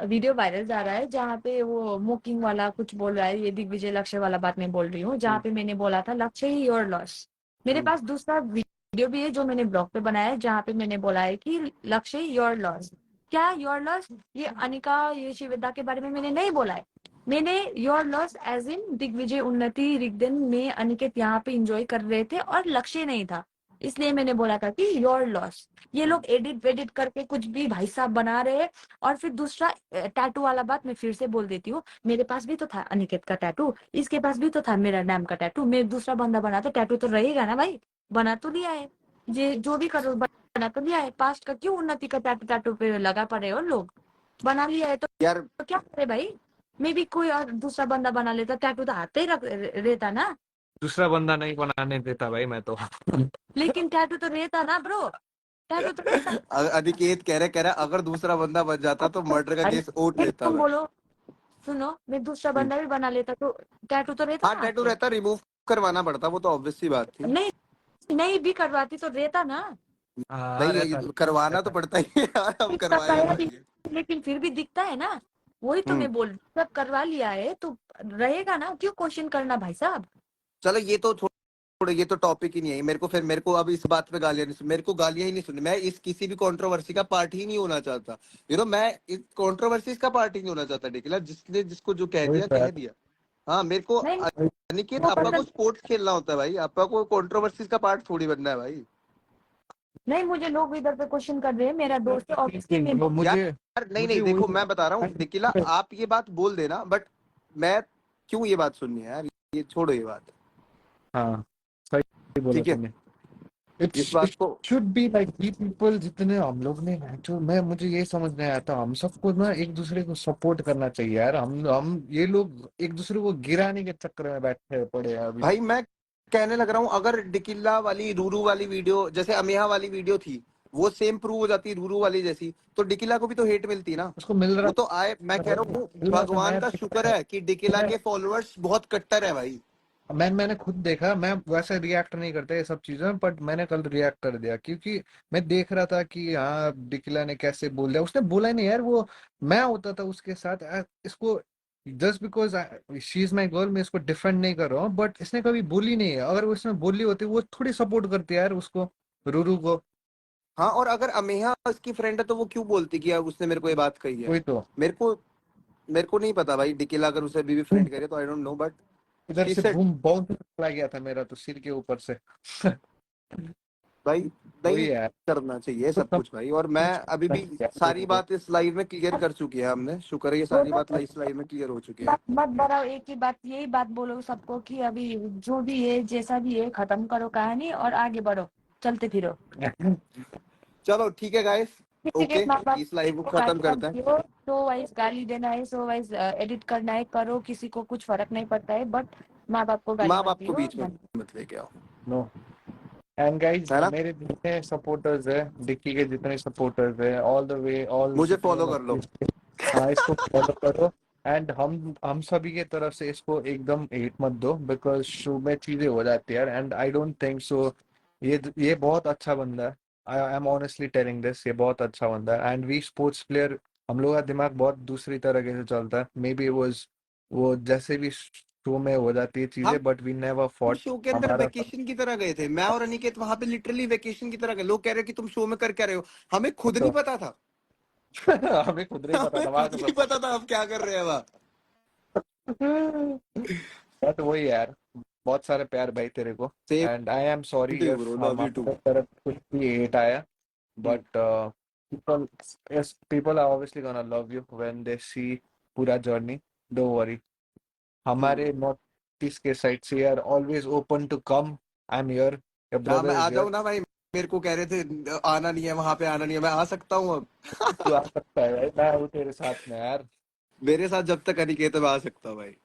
वीडियो वायरल जा रहा है जहाँ पे वो मोकिंग वाला कुछ बोल रहा है, ये दिग्विजय लक्ष्य वाला बात मैं बोल रही हूँ, जहाँ पे मैंने बोला था लक्ष्य ही योर लॉस। मेरे पास दूसरा वीडियो भी है जो मैंने ब्लॉग पे बनाया है, जहाँ पे मैंने बोला है कि लक्ष्य योर लॉस। क्या योर लॉस? ये अनिका, ये शिवेदा के बारे में मैंने नहीं बोला है। मैंने your loss as in Digvijay, Unnati, Rigdan में अनिकेत यहाँ पे इंजॉय कर रहे थे और लक्ष्य नहीं था, इसलिए मैंने बोला था कि योर लॉस। ये लोग एडिट वेडिट करके कुछ भी भाई साहब बना रहे हैं। और फिर दूसरा टैटू वाला बात मैं फिर से बोल देती हूँ, मेरे पास भी तो था अनिकेत का टैटू, इसके पास भी तो था मेरा नाम का टैटू। मैं दूसरा बंदा बना तो टैटू तो रहेगा ना भाई, बना तो लिया है। ये जो भी करो बना तो लिया है। पास्ट का क्यों उन्नति का टैटू टैटू पे लगा पड़े हो लोग? बना लिया है तो यार क्या करे भाई? मैं भी कोई और दूसरा बंदा बना लेता, टैटू तो हाथ ही रख रहता ना। दूसरा बंदा नहीं बनाने देता भाई मैं तो। लेकिन टैटू तो रहता ना ब्रो, टैटू तो रहता। अनिकेत कह रहा अगर दूसरा बंदा बन जाता तो मर्डर का अरे केस उठ लेता तुम मैं। बोलो, सुनो, मैं दूसरा बंदा भी बना लेता तो टैटू तो रहता हाँ ना टैटू आपके। रहता, रिमूव करवाना पड़ता, वो तो ऑब्वियस सी बात थी। नहीं, नहीं भी करवाती तो रहता ना। हाँ रहता नहीं करवाना तो रहता। पड़ता ही है यार, हम करवाएगा करवाया भी, नहीं। लेकिन फिर भी दिखता है ना। वही तो हम्म मैं बोल रही हूँ, सब करवा लिया है तो रहेगा ना, क्यों क्वेश्चन करना भाई साहब? चलो ये तो छोड़ो, ये तो टॉपिक ही नहीं है। मेरे को अब इस बात पे गालियां नहीं, मेरे को गालियां ही नहीं सुननी। मैं इस किसी भी कंट्रोवर्सी का पार्ट ही नहीं होना चाहता। मैं इस कंट्रोवर्सी का पार्ट ही नहीं होना चाहता। निकला जिसने जिसको जो वही तो कह यार। दिया। हाँ मेरे को नहीं, अनिकेत, वो आपका बंदा, को स्पोर्ट्स खेलना होता है भाई, आपका को कंट्रोवर्सीज का पार्ट थोड़ी बनना है भाई। नहीं मुझे लोग इधर पे क्वेश्चन कर रहे हैं, मेरा दोस्त है ऑब्वियसली मैं वो मुझे यार नहीं मुझे नहीं, देखो वही। मैं बता रहा हूँ निकिला, आप ये बात बोल देना, बट मैं क्यों ये बात सुननी है यार, ये छोड़ो ये बात। हाँ सही बोला ठीक है, तुमने। इस इट बात को should be like we people, जितने हम लोग ने जो मैं मुझे ये समझ नहीं आता, हम सबको ना एक दूसरे को सपोर्ट करना चाहिए यार। हम ये लोग एक दूसरे को गिराने के चक्कर में बैठे पड़े हैं अभी। भाई मैं कहने लग रहा हूँ, अगर डिकिल्ला वाली रूरू वाली वीडियो जैसे अमेहा वाली वीडियो थी, वो सेम प्रूव हो जाती रूरू वाली जैसी, तो डिकिला को भी तो हेट मिलती ना। उसको मिल रहा वो तो आए, मैं कह रहा हूँ मिल रहा था। भगवान का शुक्र है कि डिकिला के फॉलोअर्स बहुत कट्टर है भाई। मैंने खुद देखा। मैं वैसे रिएक्ट नहीं करता ये सब चीजें, बट मैंने कल रिएक्ट कर दिया क्योंकि मैं देख रहा था कि हाँ डिकिला ने कैसे बोल दिया। उसने बोला ही नहीं यार, वो मैं होता था उसके साथ। इसको just because she is my girl मैं इसको डिफेंड नहीं कर रहा हूँ, बट इसने कभी बोली नहीं है। अगर वो इसने बोली होती वो थोड़ी सपोर्ट करती है यार उसको, रूरू को। हाँ, और अगर अमेहा उसकी फ्रेंड है तो वो क्यों बोलती कि यार उसने मेरे को ये बात कही है। वही तो। मेरे को मेरे को नहीं पता भाई, डिकिला अगर उसे अभी भी फ्रेंड करे तो आई डोंट नो, बट इधर शी से सेड बूम बाउंस चला गया था मेरा तो सिर के ऊपर से। भाई वही नहीं है यार। करना चाहिए तो सब कुछ भाई। और मैं अभी भी सारी सब बात इस लाइव में क्लियर कर चुकी है हमने, शुक्र है ये सारी बात इस लाइव में क्लियर हो चुकी है। बात मत बढ़ाओ, एक ही बात, यही बात बोलो सबको कि अभी जो भी है जैसा भी है खत्म करो कहानी और आगे बढ़ो, चलते फिरो। चलो ठीक है गाइस, किसी के ओके माँ बाप इस लाइव को को खत्म गाली मत करते हैं। दियो, सो वाइज गाली देना है, सो वाइज एडिट करना है, करो, किसी को कुछ फर्क नहीं पड़ता है, बट माँ बाप को गाली माँ मत बाप को दियो। बीच में मत लेके आओ, नो। एंड गाइज है ना। मेरे जितने सपोर्टर्स है, डिक्की के जितने सपोर्टर्स है, ऑल द वे ऑल मुझे फॉलो कर लो। जितने, हाँ इसको फॉलो करो। एंड हम सभी के तरफ से इसको एकदम हेट मत दो, बिकॉज शो में चीजें हो जाती है and I don't think so. ये बहुत अच्छा बंदा है। I am honestly telling this, ये बहुत अच्छा बंदा है। एंड वी स्पोर्ट्स प्लेयर, हम लोग का दिमाग बहुत दूसरी तरीके से चलता है। मे बी वो जैसे भी शो में हो जाती है हम चीजें, but we never fought. Show के अंदर हमारा वेकेशन की तरह गए थे, मैं और अनिकेत वहां पे लिटरली वेकेशन की तरह गए। लोग कह रहे कि तुम शो में कर क्या रहे हो, हमें खुद नहीं तो पता था। हमें खुद नहीं पता हमें था खुद वहां नहीं पता था हम क्या कर रहे हैं वहाँ। बट वही यार, बहुत सारे प्यार भाई तेरे को। Same and I am sorry to you if bro, love you too. हमारे तरफ कुछ भी हेट आया, but people, yes, people are obviously gonna love you when they see पूरा जर्नी। डोंट वरी, हमारे नॉर्थ ईस्ट के साइड से यार always open to come. I am here, your हाँ मैं ब्रदर आ इज हियर। जाऊँ ना भाई, मेरे को कह रहे थे आना नहीं है वहां पे, आना नहीं है, मैं आ सकता हूँ अब। तू आ सकता है भाई, मैं हूँ तेरे साथ में यार। मेरे साथ जब तक अनिकेत है, मैं आ सकता हूँ भाई।